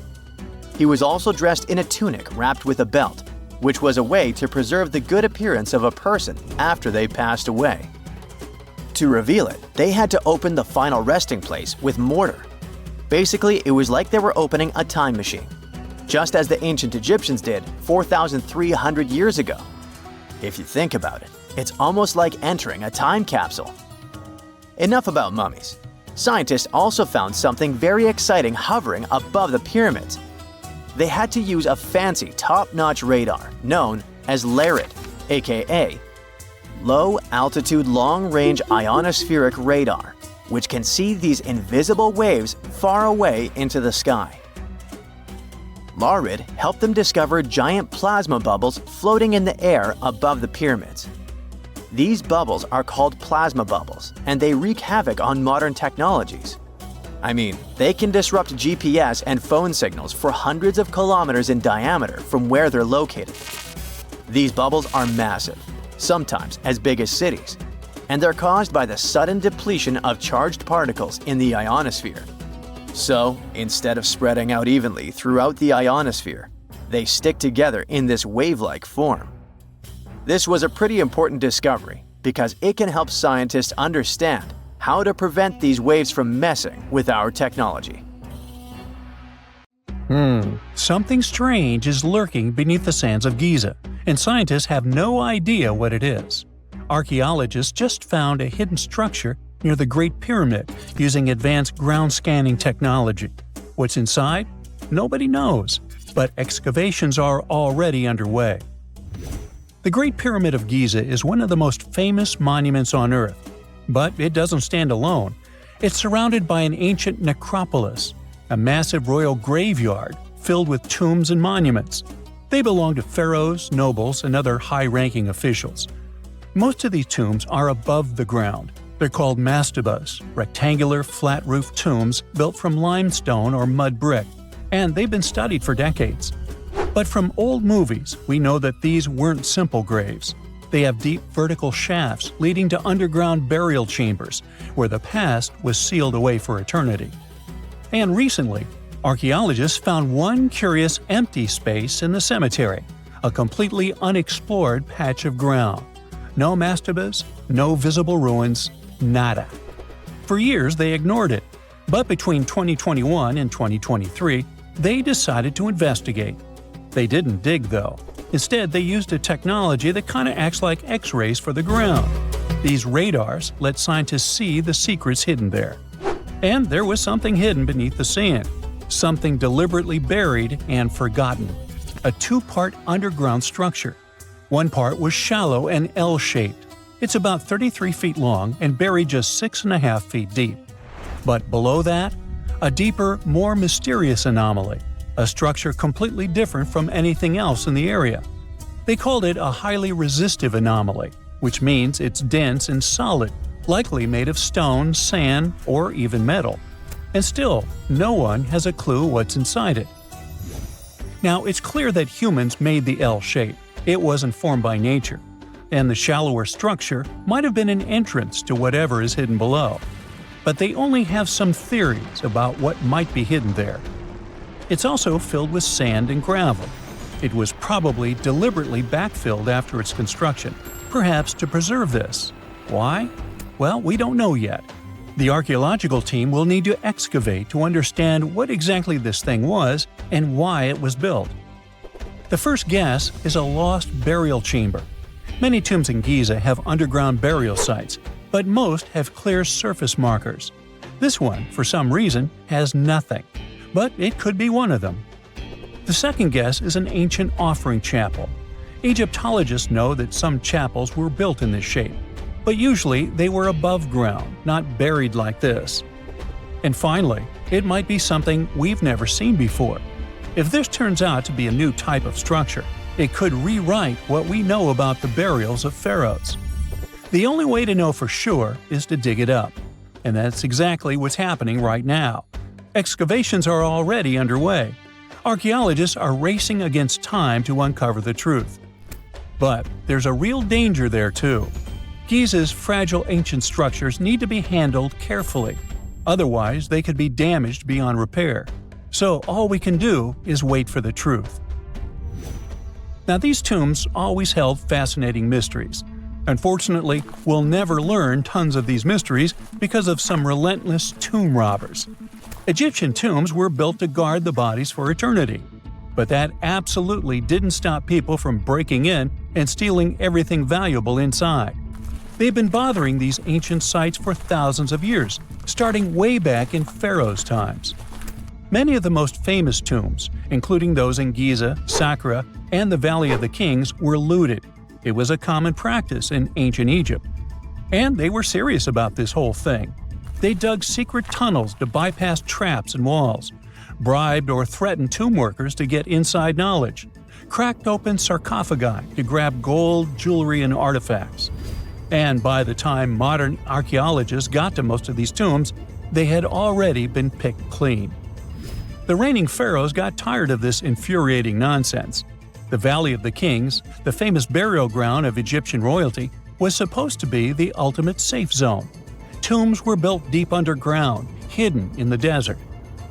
He was also dressed in a tunic wrapped with a belt, which was a way to preserve the good appearance of a person after they passed away. To reveal it, they had to open the final resting place with mortar. Basically, it was like they were opening a time machine, just as the ancient Egyptians did 4,300 years ago. If you think about it, it's almost like entering a time capsule. Enough about mummies. Scientists also found something very exciting hovering above the pyramids. They had to use a fancy top-notch radar known as LARID, aka Low Altitude Long Range Ionospheric Radar, which can see these invisible waves far away into the sky. LARID helped them discover giant plasma bubbles floating in the air above the pyramids. These bubbles are called plasma bubbles, and they wreak havoc on modern technologies. I mean, they can disrupt GPS and phone signals for hundreds of kilometers in diameter from where they're located. These bubbles are massive, sometimes as big as cities, and they're caused by the sudden depletion of charged particles in the ionosphere. So, instead of spreading out evenly throughout the ionosphere, they stick together in this wave-like form. This was a pretty important discovery because it can help scientists understand how to prevent these waves from messing with our technology. Something strange is lurking beneath the sands of Giza, and scientists have no idea what it is. Archaeologists just found a hidden structure near the Great Pyramid using advanced ground scanning technology. What's inside? Nobody knows, but excavations are already underway. The Great Pyramid of Giza is one of the most famous monuments on Earth, but it doesn't stand alone. It's surrounded by an ancient necropolis, a massive royal graveyard filled with tombs and monuments. They belong to pharaohs, nobles, and other high-ranking officials. Most of these tombs are above the ground. They're called mastabas, rectangular, flat-roofed tombs built from limestone or mud brick, and they've been studied for decades. But from old movies, we know that these weren't simple graves. They have deep vertical shafts leading to underground burial chambers, where the past was sealed away for eternity. And recently, archaeologists found one curious empty space in the cemetery, a completely unexplored patch of ground. No mastabas, no visible ruins, nada. For years they ignored it, but between 2021 and 2023, they decided to investigate. They didn't dig though. Instead, they used a technology that kind of acts like X-rays for the ground. These radars let scientists see the secrets hidden there. And there was something hidden beneath the sand, something deliberately buried and forgotten. A two-part underground structure. One part was shallow and L-shaped. It's about 33 feet long and buried just 6.5 feet deep. But below that, a deeper, more mysterious anomaly, a structure completely different from anything else in the area. They called it a highly resistive anomaly, which means it's dense and solid, likely made of stone, sand, or even metal. And still, no one has a clue what's inside it. Now, it's clear that humans made the L shape. It wasn't formed by nature. And the shallower structure might have been an entrance to whatever is hidden below. But they only have some theories about what might be hidden there. It's also filled with sand and gravel. It was probably deliberately backfilled after its construction, perhaps to preserve this. Why? Well, we don't know yet. The archaeological team will need to excavate to understand what exactly this thing was and why it was built. The first guess is a lost burial chamber. Many tombs in Giza have underground burial sites, but most have clear surface markers. This one, for some reason, has nothing, but it could be one of them. The second guess is an ancient offering chapel. Egyptologists know that some chapels were built in this shape, but usually they were above ground, not buried like this. And finally, it might be something we've never seen before. If this turns out to be a new type of structure, it could rewrite what we know about the burials of pharaohs. The only way to know for sure is to dig it up, and that's exactly what's happening right now. Excavations are already underway. Archaeologists are racing against time to uncover the truth. But there's a real danger there too. Giza's fragile ancient structures need to be handled carefully. Otherwise, they could be damaged beyond repair. So all we can do is wait for the truth. Now, these tombs always held fascinating mysteries. Unfortunately, we'll never learn tons of these mysteries because of some relentless tomb robbers. Egyptian tombs were built to guard the bodies for eternity. But that absolutely didn't stop people from breaking in and stealing everything valuable inside. They've been bothering these ancient sites for thousands of years, starting way back in Pharaoh's times. Many of the most famous tombs, including those in Giza, Saqqara, and the Valley of the Kings, were looted. It was a common practice in ancient Egypt. And they were serious about this whole thing. They dug secret tunnels to bypass traps and walls, bribed or threatened tomb workers to get inside knowledge, cracked open sarcophagi to grab gold, jewelry, and artifacts. And by the time modern archaeologists got to most of these tombs, they had already been picked clean. The reigning pharaohs got tired of this infuriating nonsense. The Valley of the Kings, the famous burial ground of Egyptian royalty, was supposed to be the ultimate safe zone. Tombs were built deep underground, hidden in the desert.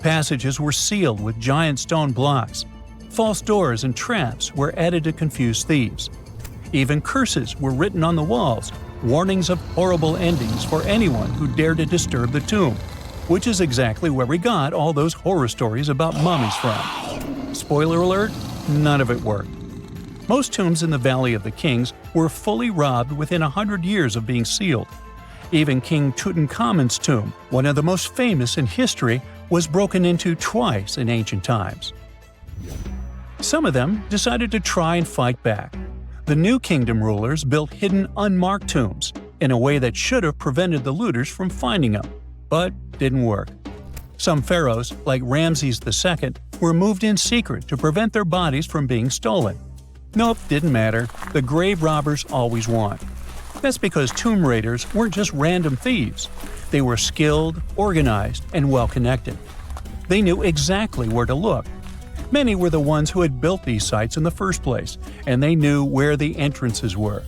Passages were sealed with giant stone blocks. False doors and traps were added to confuse thieves. Even curses were written on the walls, warnings of horrible endings for anyone who dared to disturb the tomb, which is exactly where we got all those horror stories about mummies from. Spoiler alert, none of it worked. Most tombs in the Valley of the Kings were fully robbed within 100 years of being sealed. Even King Tutankhamun's tomb, one of the most famous in history, was broken into twice in ancient times. Some of them decided to try and fight back. The New Kingdom rulers built hidden unmarked tombs in a way that should have prevented the looters from finding them, but didn't work. Some pharaohs, like Ramses II, were moved in secret to prevent their bodies from being stolen. Nope, didn't matter. The grave robbers always won. That's because tomb raiders weren't just random thieves. They were skilled, organized, and well-connected. They knew exactly where to look. Many were the ones who had built these sites in the first place, and they knew where the entrances were.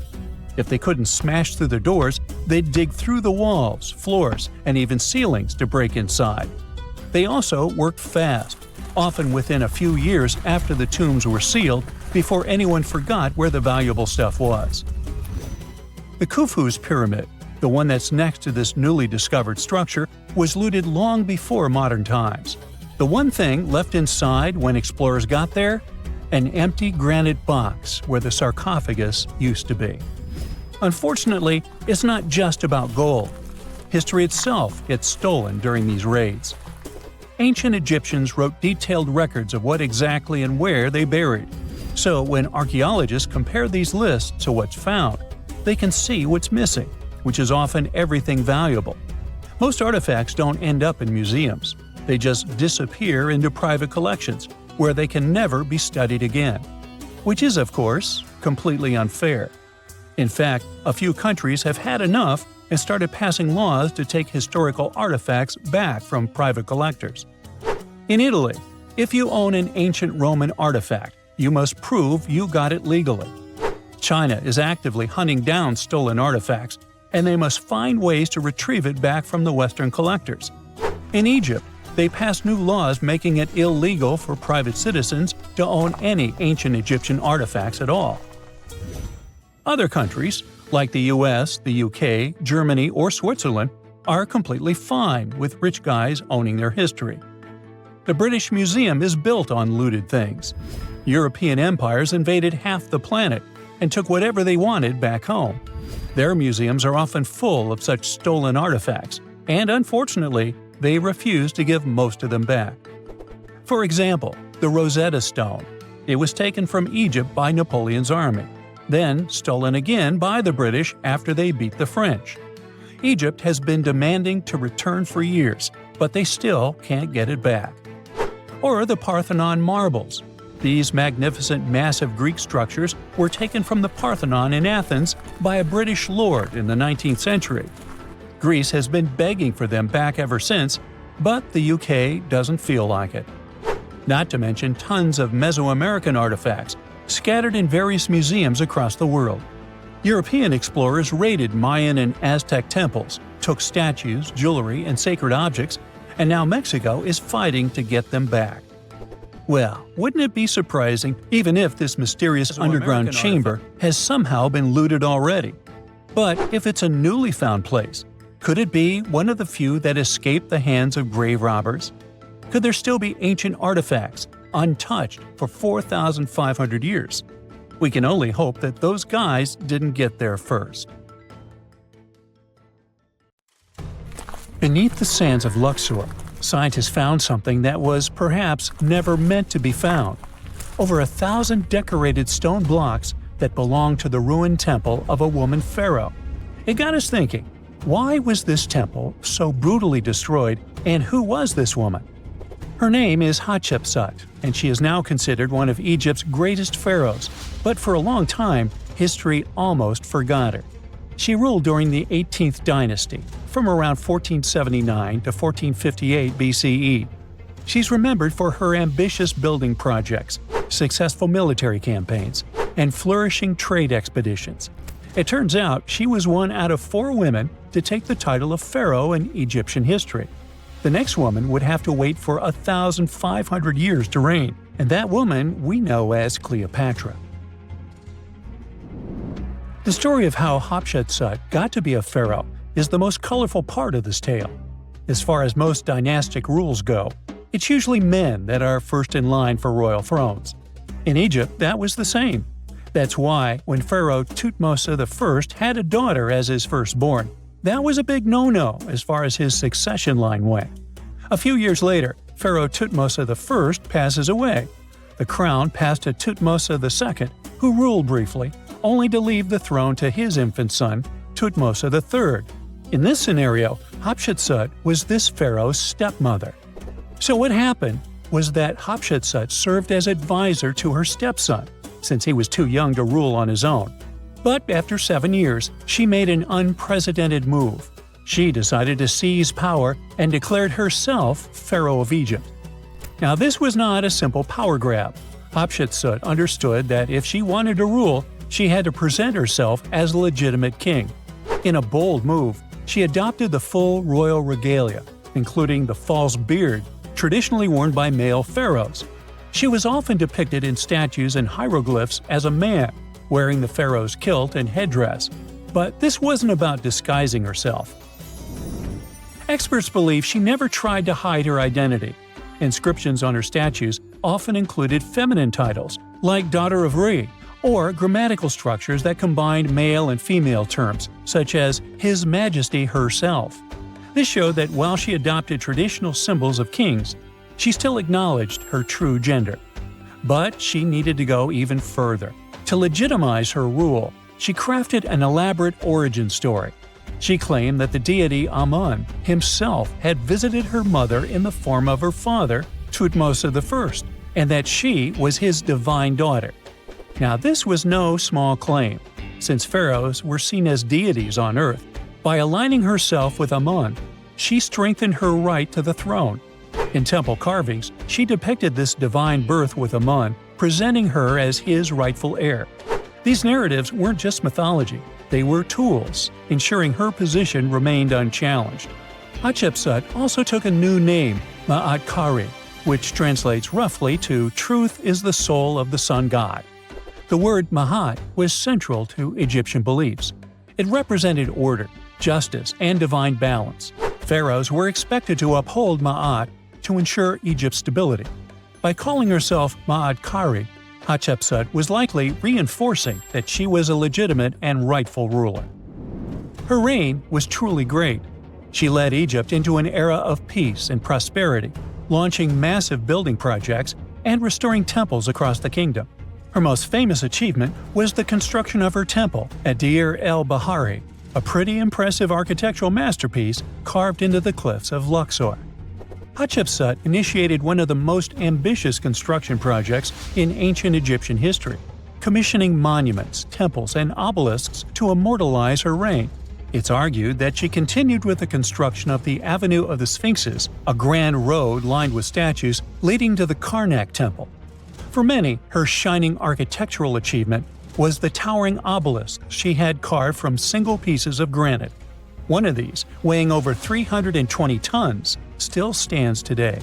If they couldn't smash through the doors, they'd dig through the walls, floors, and even ceilings to break inside. They also worked fast, often within a few years after the tombs were sealed, before anyone forgot where the valuable stuff was. The Khufu's pyramid, the one that's next to this newly discovered structure, was looted long before modern times. The one thing left inside when explorers got there? An empty granite box where the sarcophagus used to be. Unfortunately, it's not just about gold. History itself gets stolen during these raids. Ancient Egyptians wrote detailed records of what exactly and where they buried. So when archaeologists compare these lists to what's found, they can see what's missing, which is often everything valuable. Most artifacts don't end up in museums. They just disappear into private collections, where they can never be studied again. Which is, of course, completely unfair. In fact, a few countries have had enough and started passing laws to take historical artifacts back from private collectors. In Italy, if you own an ancient Roman artifact, you must prove you got it legally. China is actively hunting down stolen artifacts, and they must find ways to retrieve it back from the Western collectors. In Egypt, they passed new laws making it illegal for private citizens to own any ancient Egyptian artifacts at all. Other countries, like the US, the UK, Germany, or Switzerland, are completely fine with rich guys owning their history. The British Museum is built on looted things. European empires invaded half the planet and took whatever they wanted back home. Their museums are often full of such stolen artifacts, and unfortunately, they refuse to give most of them back. For example, the Rosetta Stone. It was taken from Egypt by Napoleon's army, then stolen again by the British after they beat the French. Egypt has been demanding to return for years, but they still can't get it back. Or the Parthenon marbles. These magnificent, massive Greek structures were taken from the Parthenon in Athens by a British lord in the 19th century. Greece has been begging for them back ever since, but the UK doesn't feel like it. Not to mention tons of Mesoamerican artifacts scattered in various museums across the world. European explorers raided Mayan and Aztec temples, took statues, jewelry, and sacred objects, and now Mexico is fighting to get them back. Well, wouldn't it be surprising even if this mysterious underground chamber has somehow been looted already? But if it's a newly found place, could it be one of the few that escaped the hands of grave robbers? Could there still be ancient artifacts, untouched for 4,500 years? We can only hope that those guys didn't get there first. Beneath the sands of Luxor, scientists found something that was perhaps never meant to be found. Over 1,000 decorated stone blocks that belonged to the ruined temple of a woman pharaoh. It got us thinking, why was this temple so brutally destroyed, and who was this woman? Her name is Hatshepsut, and she is now considered one of Egypt's greatest pharaohs, but for a long time, history almost forgot her. She ruled during the 18th dynasty, from around 1479 to 1458 BCE. She's remembered for her ambitious building projects, successful military campaigns, and flourishing trade expeditions. It turns out she was one out of 4 women to take the title of pharaoh in Egyptian history. The next woman would have to wait for 1,500 years to reign, and that woman we know as Cleopatra. The story of how Hatshepsut got to be a pharaoh is the most colorful part of this tale. As far as most dynastic rules go, it's usually men that are first in line for royal thrones. In Egypt, that was the same. That's why, when Pharaoh Thutmose I had a daughter as his firstborn, that was a big no-no as far as his succession line went. A few years later, Pharaoh Thutmose I passes away. The crown passed to Thutmose II, who ruled briefly, only to leave the throne to his infant son, Thutmose III. In this scenario, Hatshepsut was this pharaoh's stepmother. So what happened was that Hatshepsut served as advisor to her stepson, since he was too young to rule on his own. But after 7 years, she made an unprecedented move. She decided to seize power and declared herself Pharaoh of Egypt. Now this was not a simple power grab. Hatshepsut understood that if she wanted to rule, she had to present herself as a legitimate king. In a bold move, she adopted the full royal regalia, including the false beard traditionally worn by male pharaohs. She was often depicted in statues and hieroglyphs as a man, wearing the pharaoh's kilt and headdress. But this wasn't about disguising herself. Experts believe she never tried to hide her identity. Inscriptions on her statues often included feminine titles, like Daughter of Re, or grammatical structures that combined male and female terms, such as His Majesty herself. This showed that while she adopted traditional symbols of kings, she still acknowledged her true gender. But she needed to go even further. To legitimize her rule, she crafted an elaborate origin story. She claimed that the deity Amun himself had visited her mother in the form of her father, Thutmose I, and that she was his divine daughter. Now this was no small claim, since pharaohs were seen as deities on earth. By aligning herself with Amun, she strengthened her right to the throne. In temple carvings, she depicted this divine birth with Amun, presenting her as his rightful heir. These narratives weren't just mythology, they were tools, ensuring her position remained unchallenged. Hatshepsut also took a new name, Ma'at Kari, which translates roughly to "Truth is the soul of the sun god." The word Ma'at was central to Egyptian beliefs. It represented order, justice, and divine balance. Pharaohs were expected to uphold Ma'at to ensure Egypt's stability. By calling herself Ma'at Kari, Hatshepsut was likely reinforcing that she was a legitimate and rightful ruler. Her reign was truly great. She led Egypt into an era of peace and prosperity, launching massive building projects and restoring temples across the kingdom. Her most famous achievement was the construction of her temple at Deir el-Bahari, a pretty impressive architectural masterpiece carved into the cliffs of Luxor. Hatshepsut initiated one of the most ambitious construction projects in ancient Egyptian history, commissioning monuments, temples, and obelisks to immortalize her reign. It's argued that she continued with the construction of the Avenue of the Sphinxes, a grand road lined with statues leading to the Karnak Temple. For many, her shining architectural achievement was the towering obelisk she had carved from single pieces of granite. One of these, weighing over 320 tons, still stands today.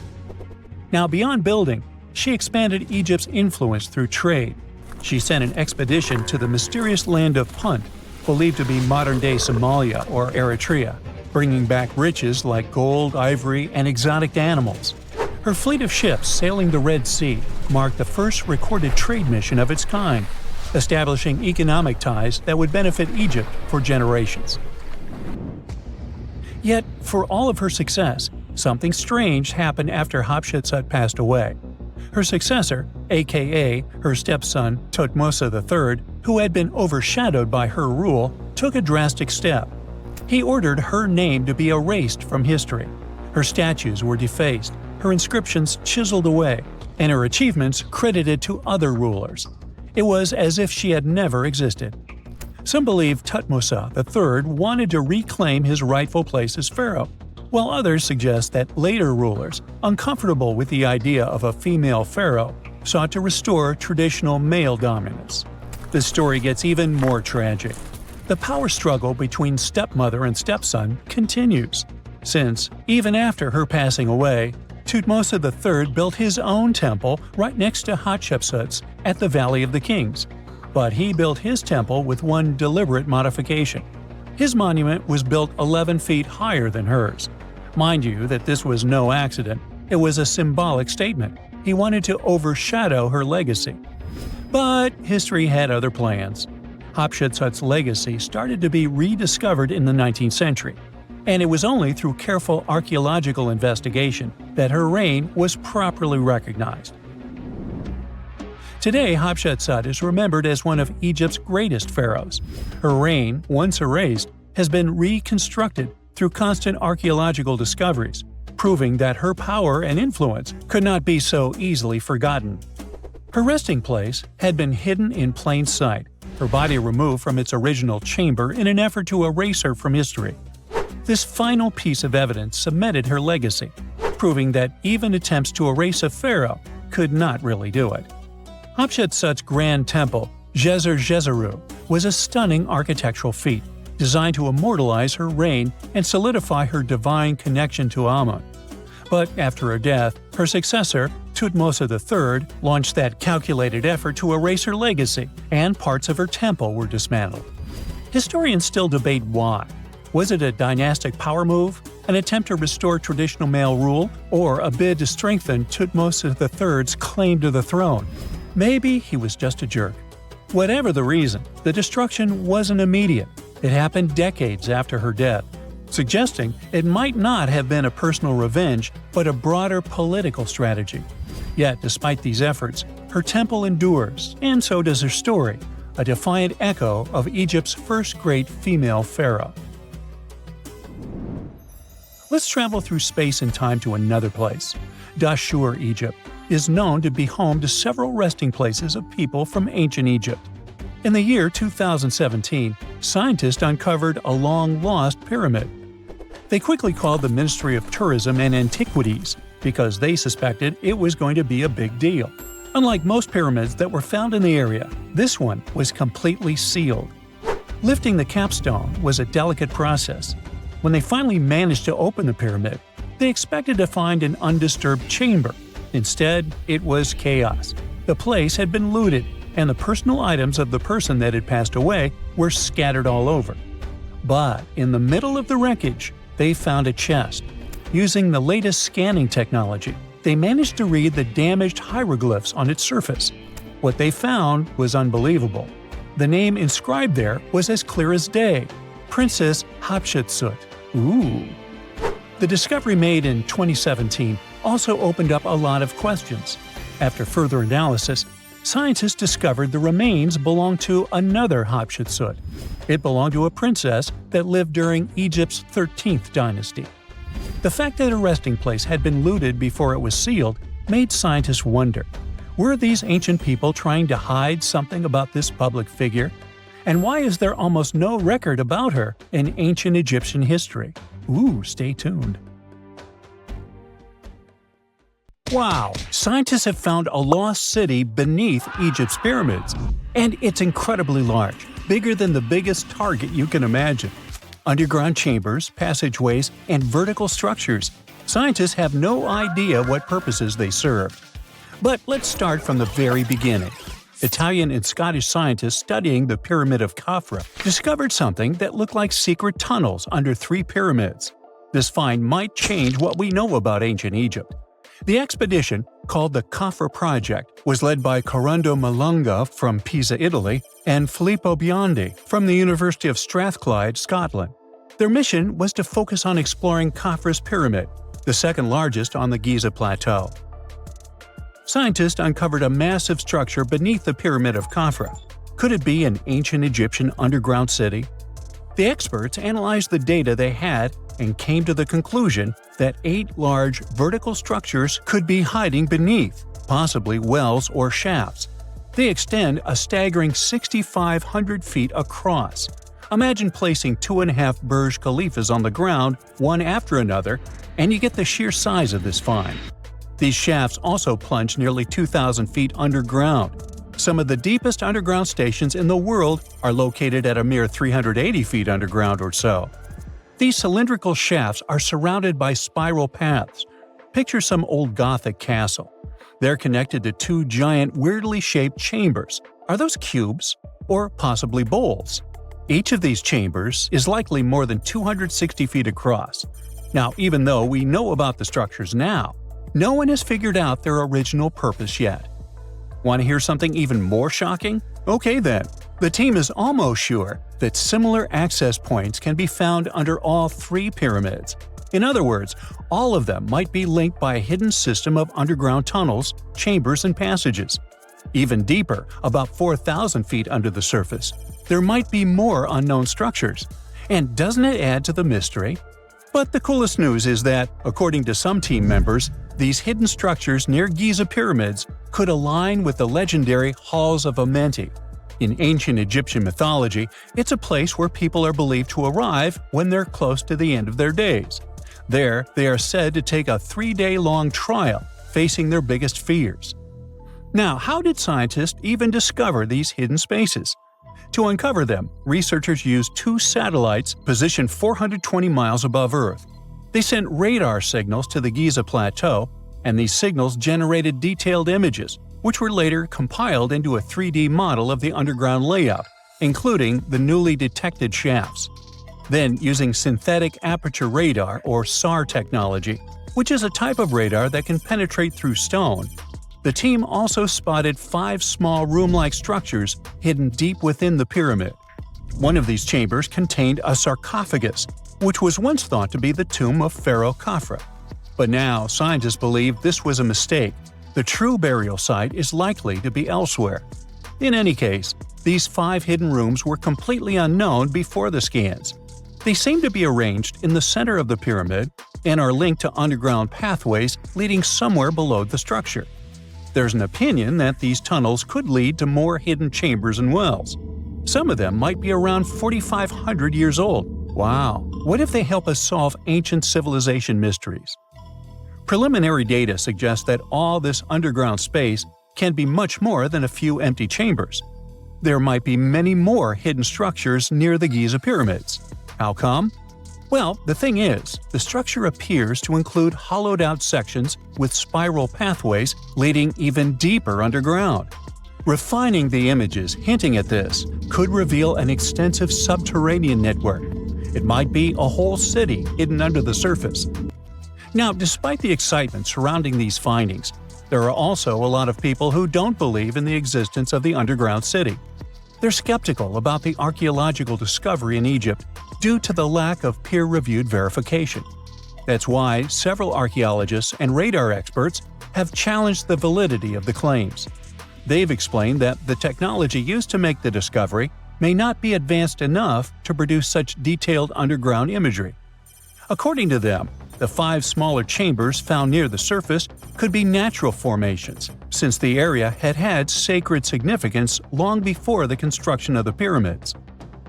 Now, beyond building, she expanded Egypt's influence through trade. She sent an expedition to the mysterious land of Punt, believed to be modern-day Somalia or Eritrea, bringing back riches like gold, ivory, and exotic animals. Her fleet of ships sailing the Red Sea marked the first recorded trade mission of its kind, establishing economic ties that would benefit Egypt for generations. Yet, for all of her success, something strange happened after Hatshepsut passed away. Her successor, aka her stepson Thutmose III, who had been overshadowed by her rule, took a drastic step. He ordered her name to be erased from history. Her statues were defaced, her inscriptions chiseled away, and her achievements credited to other rulers. It was as if she had never existed. Some believe Thutmose III wanted to reclaim his rightful place as pharaoh, while others suggest that later rulers, uncomfortable with the idea of a female pharaoh, sought to restore traditional male dominance. The story gets even more tragic. The power struggle between stepmother and stepson continues, since, even after her passing away, Thutmose III built his own temple right next to Hatshepsut's at the Valley of the Kings. but he built his temple with one deliberate modification. His monument was built 11 feet higher than hers. Mind you that this was no accident, it was a symbolic statement. He wanted to overshadow her legacy. But history had other plans. Hatshepsut's legacy started to be rediscovered in the 19th century, and it was only through careful archaeological investigation that her reign was properly recognized. Today, Hatshepsut is remembered as one of Egypt's greatest pharaohs. Her reign, once erased, has been reconstructed through constant archaeological discoveries, proving that her power and influence could not be so easily forgotten. Her resting place had been hidden in plain sight, her body removed from its original chamber in an effort to erase her from history. This final piece of evidence cemented her legacy, proving that even attempts to erase a pharaoh could not really do it. Hatshepsut's grand temple, Djeser-Djeseru, was a stunning architectural feat, designed to immortalize her reign and solidify her divine connection to Amun. But after her death, her successor, Thutmose III, launched that calculated effort to erase her legacy, and parts of her temple were dismantled. Historians still debate why. Was it a dynastic power move, an attempt to restore traditional male rule, or a bid to strengthen Thutmose III's claim to the throne? Maybe he was just a jerk. Whatever the reason, the destruction wasn't immediate. It happened decades after her death, suggesting it might not have been a personal revenge, but a broader political strategy. Yet, despite these efforts, her temple endures, and so does her story, a defiant echo of Egypt's first great female pharaoh. Let's travel through space and time to another place. Dashur, Egypt, is known to be home to several resting places of people from ancient Egypt. In the year 2017, scientists uncovered a long-lost pyramid. They quickly called the Ministry of Tourism and Antiquities because they suspected it was going to be a big deal. Unlike most pyramids that were found in the area, this one was completely sealed. Lifting the capstone was a delicate process. When they finally managed to open the pyramid, they expected to find an undisturbed chamber. Instead, it was chaos. The place had been looted, and the personal items of the person that had passed away were scattered all over. But in the middle of the wreckage, they found a chest. Using the latest scanning technology, they managed to read the damaged hieroglyphs on its surface. What they found was unbelievable. The name inscribed there was as clear as day: Princess Hatshepsut. Ooh. The discovery made in 2017 also opened up a lot of questions. After further analysis, scientists discovered the remains belonged to another Hatshepsut. It belonged to a princess that lived during Egypt's 13th dynasty. The fact that her resting place had been looted before it was sealed made scientists wonder, were these ancient people trying to hide something about this public figure? And why is there almost no record about her in ancient Egyptian history? Ooh, stay tuned. Wow! Scientists have found a lost city beneath Egypt's pyramids. And it's incredibly large, bigger than the biggest target you can imagine. Underground chambers, passageways, and vertical structures. Scientists have no idea what purposes they served. But let's start from the very beginning. Italian and Scottish scientists studying the Pyramid of Khafra discovered something that looked like secret tunnels under 3 pyramids. This find might change what we know about ancient Egypt. The expedition, called the Khafra Project, was led by Corrado Malunga from Pisa, Italy, and Filippo Biondi from the University of Strathclyde, Scotland. Their mission was to focus on exploring Khafra's pyramid, the second largest on the Giza Plateau. Scientists uncovered a massive structure beneath the Pyramid of Khafra. Could it be an ancient Egyptian underground city? The experts analyzed the data they had and came to the conclusion that 8 large vertical structures could be hiding beneath, possibly wells or shafts. They extend a staggering 6,500 feet across. Imagine placing 2.5 Burj Khalifas on the ground, one after another, and you get the sheer size of this find. These shafts also plunge nearly 2,000 feet underground. Some of the deepest underground stations in the world are located at a mere 380 feet underground or so. These cylindrical shafts are surrounded by spiral paths. Picture some old Gothic castle. They're connected to 2 giant, weirdly shaped chambers, Are those cubes? Or possibly bowls? Each of these chambers is likely more than 260 feet across. Now, even though we know about the structures now, no one has figured out their original purpose yet. Want to hear something even more shocking? Okay then, the team is almost sure that similar access points can be found under all 3 pyramids. In other words, all of them might be linked by a hidden system of underground tunnels, chambers, and passages. Even deeper, about 4,000 feet under the surface, there might be more unknown structures. And doesn't it add to the mystery? But the coolest news is that, according to some team members, these hidden structures near Giza pyramids could align with the legendary Halls of Amenti. In ancient Egyptian mythology, it's a place where people are believed to arrive when they're close to the end of their days. There, they are said to take a 3-day-long trial, facing their biggest fears. Now, how did scientists even discover these hidden spaces? To uncover them, researchers used 2 satellites positioned 420 miles above Earth. They sent radar signals to the Giza Plateau, and these signals generated detailed images, which were later compiled into a 3D model of the underground layout, including the newly detected shafts. Then, using synthetic aperture radar or SAR technology, which is a type of radar that can penetrate through stone, the team also spotted 5 small room-like structures hidden deep within the pyramid. One of these chambers contained a sarcophagus, which was once thought to be the tomb of Pharaoh Khafre. But now, scientists believe this was a mistake. The true burial site is likely to be elsewhere. In any case, these 5 hidden rooms were completely unknown before the scans. They seem to be arranged in the center of the pyramid and are linked to underground pathways leading somewhere below the structure. There's an opinion that these tunnels could lead to more hidden chambers and wells. Some of them might be around 4,500 years old. Wow! What if they help us solve ancient civilization mysteries? Preliminary data suggests that all this underground space can be much more than a few empty chambers. There might be many more hidden structures near the Giza pyramids. How come? Well, the thing is, the structure appears to include hollowed-out sections with spiral pathways leading even deeper underground. Refining the images hinting at this could reveal an extensive subterranean network. It might be a whole city hidden under the surface. Now, despite the excitement surrounding these findings, there are also a lot of people who don't believe in the existence of the underground city. They're skeptical about the archaeological discovery in Egypt due to the lack of peer-reviewed verification. That's why several archaeologists and radar experts have challenged the validity of the claims. They've explained that the technology used to make the discovery may not be advanced enough to produce such detailed underground imagery. According to them, the 5 smaller chambers found near the surface could be natural formations, since the area had had sacred significance long before the construction of the pyramids.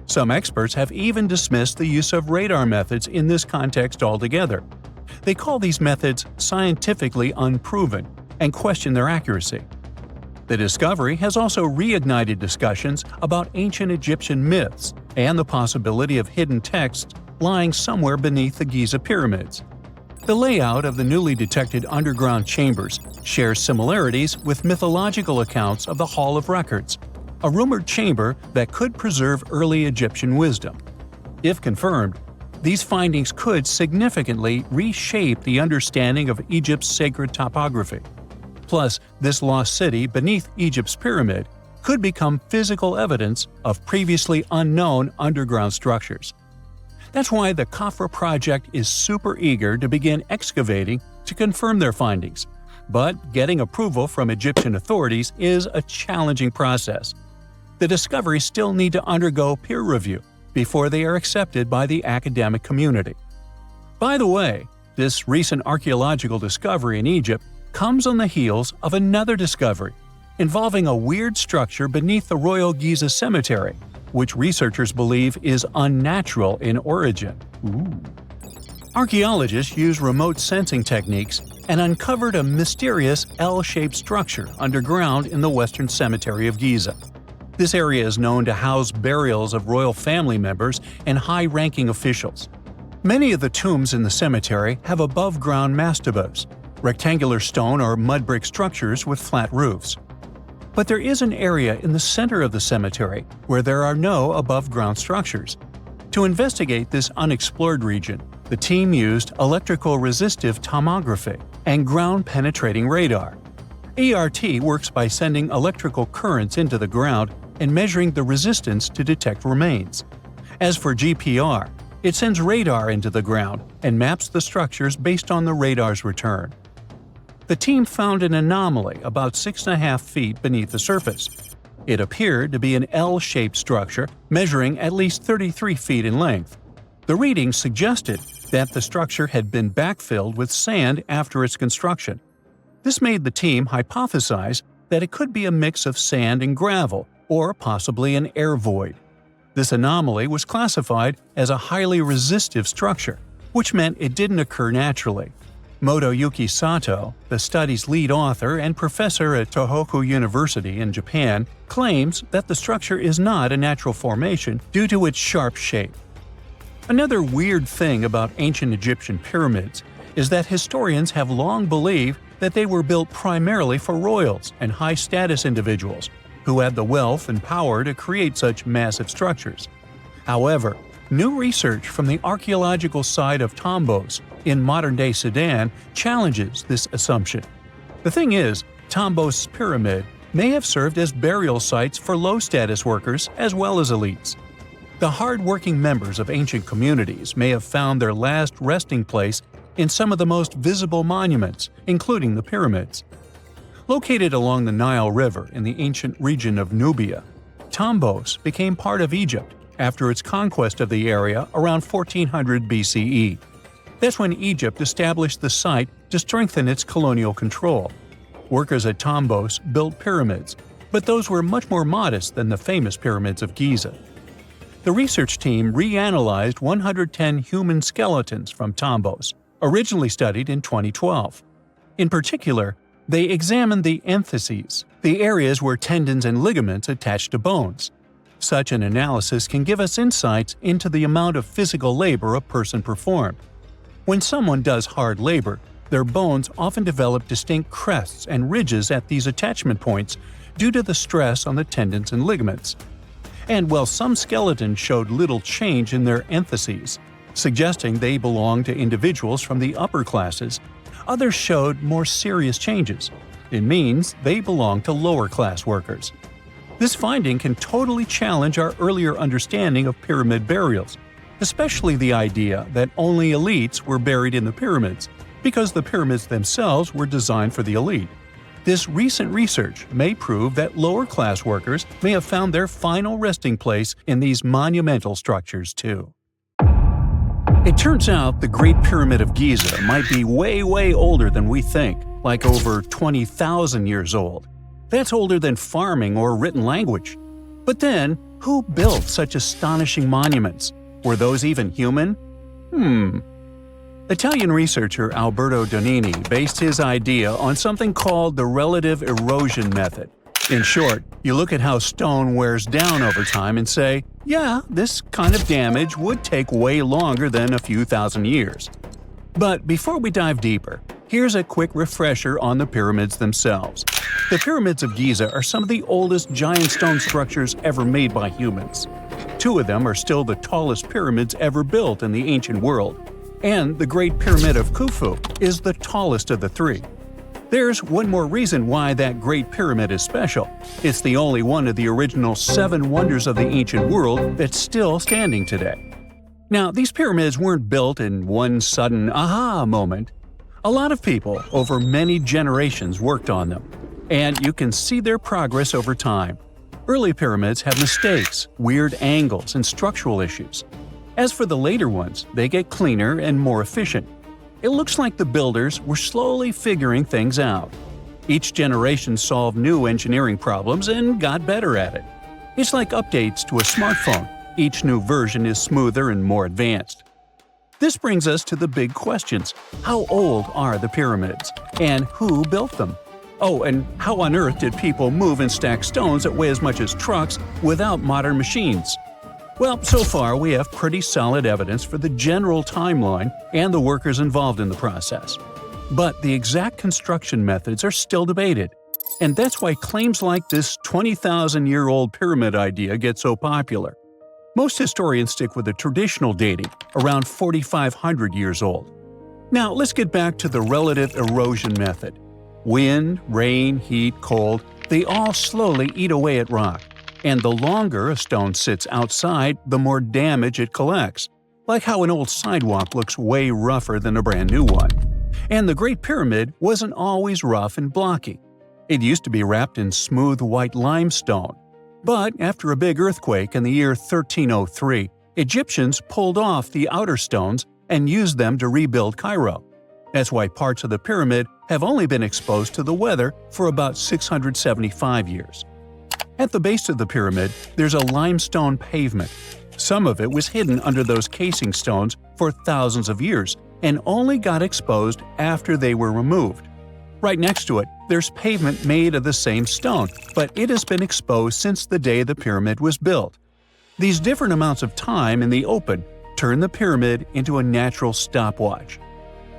Some experts have even dismissed the use of radar methods in this context altogether. They call these methods scientifically unproven and question their accuracy. The discovery has also reignited discussions about ancient Egyptian myths and the possibility of hidden texts lying somewhere beneath the Giza pyramids. The layout of the newly detected underground chambers shares similarities with mythological accounts of the Hall of Records, a rumored chamber that could preserve early Egyptian wisdom. If confirmed, these findings could significantly reshape the understanding of Egypt's sacred topography. Plus, this lost city beneath Egypt's pyramid could become physical evidence of previously unknown underground structures. That's why the Khafre project is super eager to begin excavating to confirm their findings. But getting approval from Egyptian authorities is a challenging process. The discoveries still need to undergo peer review before they are accepted by the academic community. By the way, this recent archaeological discovery in Egypt comes on the heels of another discovery involving a weird structure beneath the Royal Giza Cemetery, which researchers believe is unnatural in origin. Archaeologists use remote sensing techniques and uncovered a mysterious L-shaped structure underground in the Western Cemetery of Giza. This area is known to house burials of royal family members and high-ranking officials. Many of the tombs in the cemetery have above-ground mastabas, rectangular stone or mud brick structures with flat roofs. But there is an area in the center of the cemetery where there are no above-ground structures. To investigate this unexplored region, the team used electrical resistive tomography and ground-penetrating radar. ERT works by sending electrical currents into the ground and measuring the resistance to detect remains. As for GPR, it sends radar into the ground and maps the structures based on the radar's return. The team found an anomaly about 6.5 feet beneath the surface. It appeared to be an L-shaped structure measuring at least 33 feet in length. The readings suggested that the structure had been backfilled with sand after its construction. This made the team hypothesize that it could be a mix of sand and gravel, or possibly an air void. This anomaly was classified as a highly resistive structure, which meant it didn't occur naturally. Motoyuki Sato, the study's lead author and professor at Tohoku University in Japan, claims that the structure is not a natural formation due to its sharp shape. Another weird thing about ancient Egyptian pyramids is that historians have long believed that they were built primarily for royals and high-status individuals who had the wealth and power to create such massive structures. However, new research from the archaeological site of Tombos in modern-day Sudan challenges this assumption. The thing is, Tombos' pyramid may have served as burial sites for low-status workers as well as elites. The hard-working members of ancient communities may have found their last resting place in some of the most visible monuments, including the pyramids. Located along the Nile River in the ancient region of Nubia, Tombos became part of Egypt after its conquest of the area around 1400 BCE. That's when Egypt established the site to strengthen its colonial control. Workers at Tombos built pyramids, but those were much more modest than the famous pyramids of Giza. The research team reanalyzed 110 human skeletons from Tombos, originally studied in 2012. In particular, they examined the entheses, the areas where tendons and ligaments attach to bones. Such an analysis can give us insights into the amount of physical labor a person performed. When someone does hard labor, their bones often develop distinct crests and ridges at these attachment points due to the stress on the tendons and ligaments. And while some skeletons showed little change in their entheses, suggesting they belonged to individuals from the upper classes, others showed more serious changes. It means they belonged to lower-class workers. This finding can totally challenge our earlier understanding of pyramid burials, especially the idea that only elites were buried in the pyramids, because the pyramids themselves were designed for the elite. This recent research may prove that lower-class workers may have found their final resting place in these monumental structures too. It turns out the Great Pyramid of Giza might be way older than we think, like over 20,000 years old. That's older than farming or written language. But then, who built such astonishing monuments? Were those even human? Italian researcher Alberto Donini based his idea on something called the relative erosion method. In short, you look at how stone wears down over time and say, yeah, this kind of damage would take way longer than a few thousand years. But before we dive deeper, here's a quick refresher on the pyramids themselves. The pyramids of Giza are some of the oldest giant stone structures ever made by humans. 2 of them are still the tallest pyramids ever built in the ancient world, and the Great Pyramid of Khufu is the tallest of the 3. There's one more reason why that Great Pyramid is special. It's the only one of the original 7 wonders of the ancient world that's still standing today. Now, these pyramids weren't built in one sudden aha moment. A lot of people over many generations worked on them, and you can see their progress over time. Early pyramids have mistakes, weird angles, and structural issues. As for the later ones, they get cleaner and more efficient. It looks like the builders were slowly figuring things out. Each generation solved new engineering problems and got better at it. It's like updates to a smartphone. Each new version is smoother and more advanced. This brings us to the big questions. How old are the pyramids? And who built them? Oh, and how on earth did people move and stack stones that weigh as much as trucks without modern machines? Well, so far we have pretty solid evidence for the general timeline and the workers involved in the process. But the exact construction methods are still debated. And that's why claims like this 20,000-year-old pyramid idea get so popular. Most historians stick with the traditional dating, around 4,500 years old. Now let's get back to the relative erosion method. Wind, rain, heat, cold, they all slowly eat away at rock. And the longer a stone sits outside, the more damage it collects. Like how an old sidewalk looks way rougher than a brand new one. And the Great Pyramid wasn't always rough and blocky. It used to be wrapped in smooth white limestone. But after a big earthquake in the year 1303, Egyptians pulled off the outer stones and used them to rebuild Cairo. That's why parts of the pyramid have only been exposed to the weather for about 675 years. At the base of the pyramid, there's a limestone pavement. Some of it was hidden under those casing stones for thousands of years and only got exposed after they were removed. Right next to it, there's pavement made of the same stone, but it has been exposed since the day the pyramid was built. These different amounts of time in the open turn the pyramid into a natural stopwatch.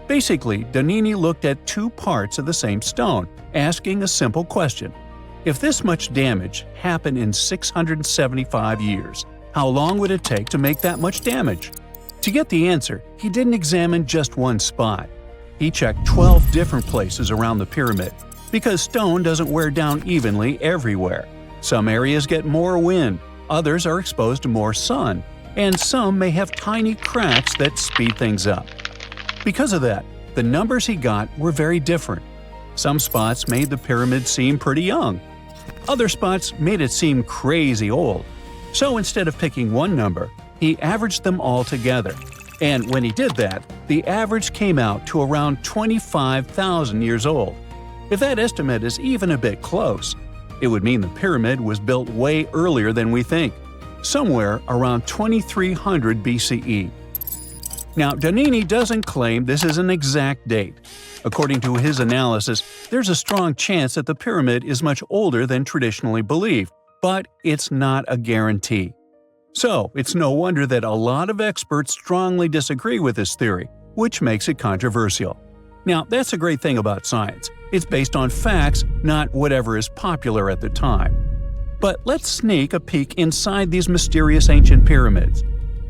Basically, Donnini looked at two parts of the same stone, asking a simple question. If this much damage happened in 675 years, how long would it take to make that much damage? To get the answer, he didn't examine just one spot. He checked 12 different places around the pyramid, because stone doesn't wear down evenly everywhere. Some areas get more wind, others are exposed to more sun, and some may have tiny cracks that speed things up. Because of that, the numbers he got were very different. Some spots made the pyramid seem pretty young. Other spots made it seem crazy old. So instead of picking one number, he averaged them all together. And when he did that, the average came out to around 25,000 years old. If that estimate is even a bit close, it would mean the pyramid was built way earlier than we think, somewhere around 2300 BCE. Now, Donnini doesn't claim this is an exact date. According to his analysis, there's a strong chance that the pyramid is much older than traditionally believed, but it's not a guarantee. So, it's no wonder that a lot of experts strongly disagree with this theory, which makes it controversial. Now, that's a great thing about science. It's based on facts, not whatever is popular at the time. But let's sneak a peek inside these mysterious ancient pyramids.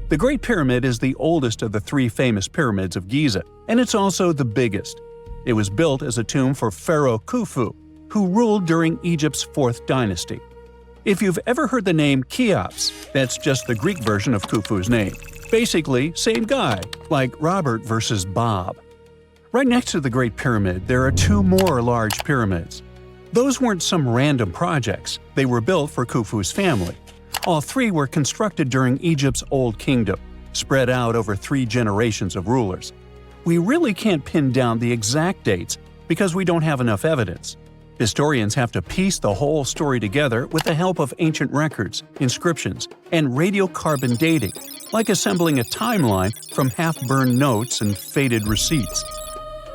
The Great Pyramid is the oldest of the three famous pyramids of Giza, and it's also the biggest. It was built as a tomb for Pharaoh Khufu, who ruled during Egypt's 4th dynasty. If you've ever heard the name Cheops, that's just the Greek version of Khufu's name. Basically, same guy, like Robert versus Bob. Right next to the Great Pyramid, there are two more large pyramids. Those weren't some random projects, they were built for Khufu's family. All three were constructed during Egypt's Old Kingdom, spread out over 3 generations of rulers. We really can't pin down the exact dates because we don't have enough evidence. Historians have to piece the whole story together with the help of ancient records, inscriptions, and radiocarbon dating, like assembling a timeline from half-burned notes and faded receipts.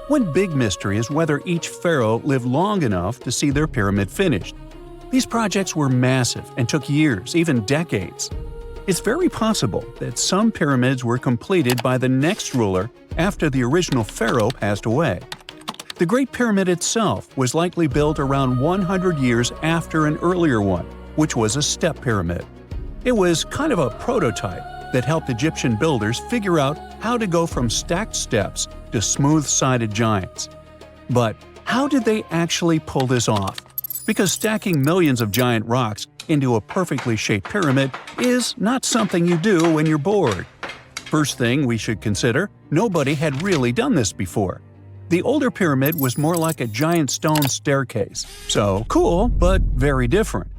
One big mystery is whether each pharaoh lived long enough to see their pyramid finished. These projects were massive and took years, even decades. It's very possible that some pyramids were completed by the next ruler after the original pharaoh passed away. The Great Pyramid itself was likely built around 100 years after an earlier one, which was a step pyramid. It was kind of a prototype that helped Egyptian builders figure out how to go from stacked steps to smooth-sided giants. But how did they actually pull this off? Because stacking millions of giant rocks into a perfectly shaped pyramid is not something you do when you're bored. First thing we should consider, nobody had really done this before. The older pyramid was more like a giant stone staircase, so cool, but very different.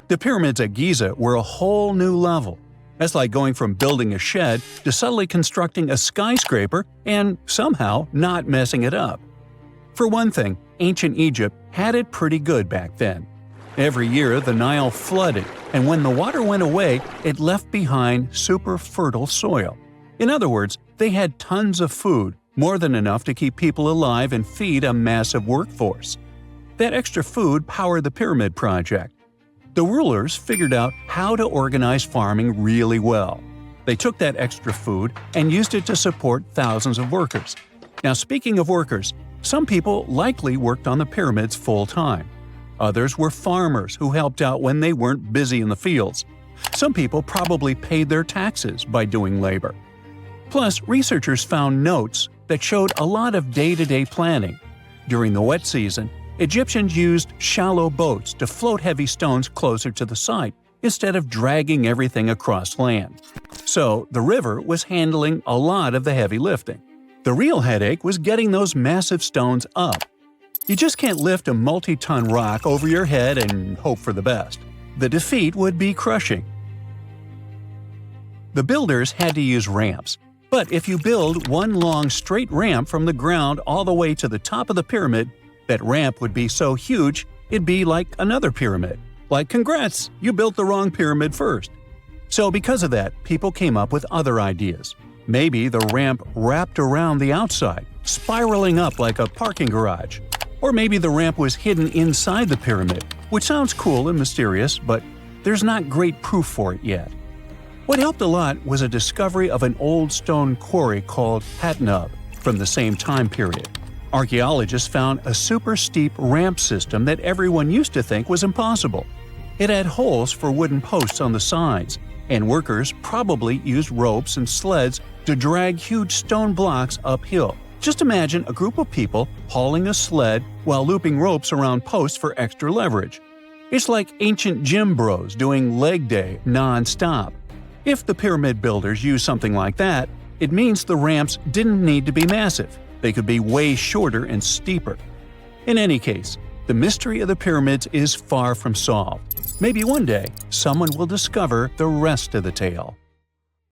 The pyramids at Giza were a whole new level. That's like going from building a shed to suddenly constructing a skyscraper and somehow not messing it up. For one thing, ancient Egypt had it pretty good back then. Every year the Nile flooded, and when the water went away, it left behind super fertile soil. In other words, they had tons of food, more than enough to keep people alive and feed a massive workforce. That extra food powered the pyramid project. The rulers figured out how to organize farming really well. They took that extra food and used it to support thousands of workers. Now, speaking of workers, some people likely worked on the pyramids full-time. Others were farmers who helped out when they weren't busy in the fields. Some people probably paid their taxes by doing labor. Plus, researchers found notes that showed a lot of day-to-day planning. During the wet season, Egyptians used shallow boats to float heavy stones closer to the site instead of dragging everything across land. So, the river was handling a lot of the heavy lifting. The real headache was getting those massive stones up. You just can't lift a multi-ton rock over your head and hope for the best. The defeat would be crushing. The builders had to use ramps. But if you build one long straight ramp from the ground all the way to the top of the pyramid, that ramp would be so huge it'd be like another pyramid. Like, congrats, you built the wrong pyramid first. So because of that, people came up with other ideas. Maybe the ramp wrapped around the outside, spiraling up like a parking garage. Or maybe the ramp was hidden inside the pyramid, which sounds cool and mysterious, but there's not great proof for it yet. What helped a lot was a discovery of an old stone quarry called Hatnub from the same time period. Archaeologists found a super steep ramp system that everyone used to think was impossible. It had holes for wooden posts on the sides, and workers probably used ropes and sleds to drag huge stone blocks uphill. Just imagine a group of people hauling a sled while looping ropes around posts for extra leverage. It's like ancient gym bros doing leg day non-stop. If the pyramid builders used something like that, it means the ramps didn't need to be massive. They could be way shorter and steeper. In any case, the mystery of the pyramids is far from solved. Maybe one day, someone will discover the rest of the tale.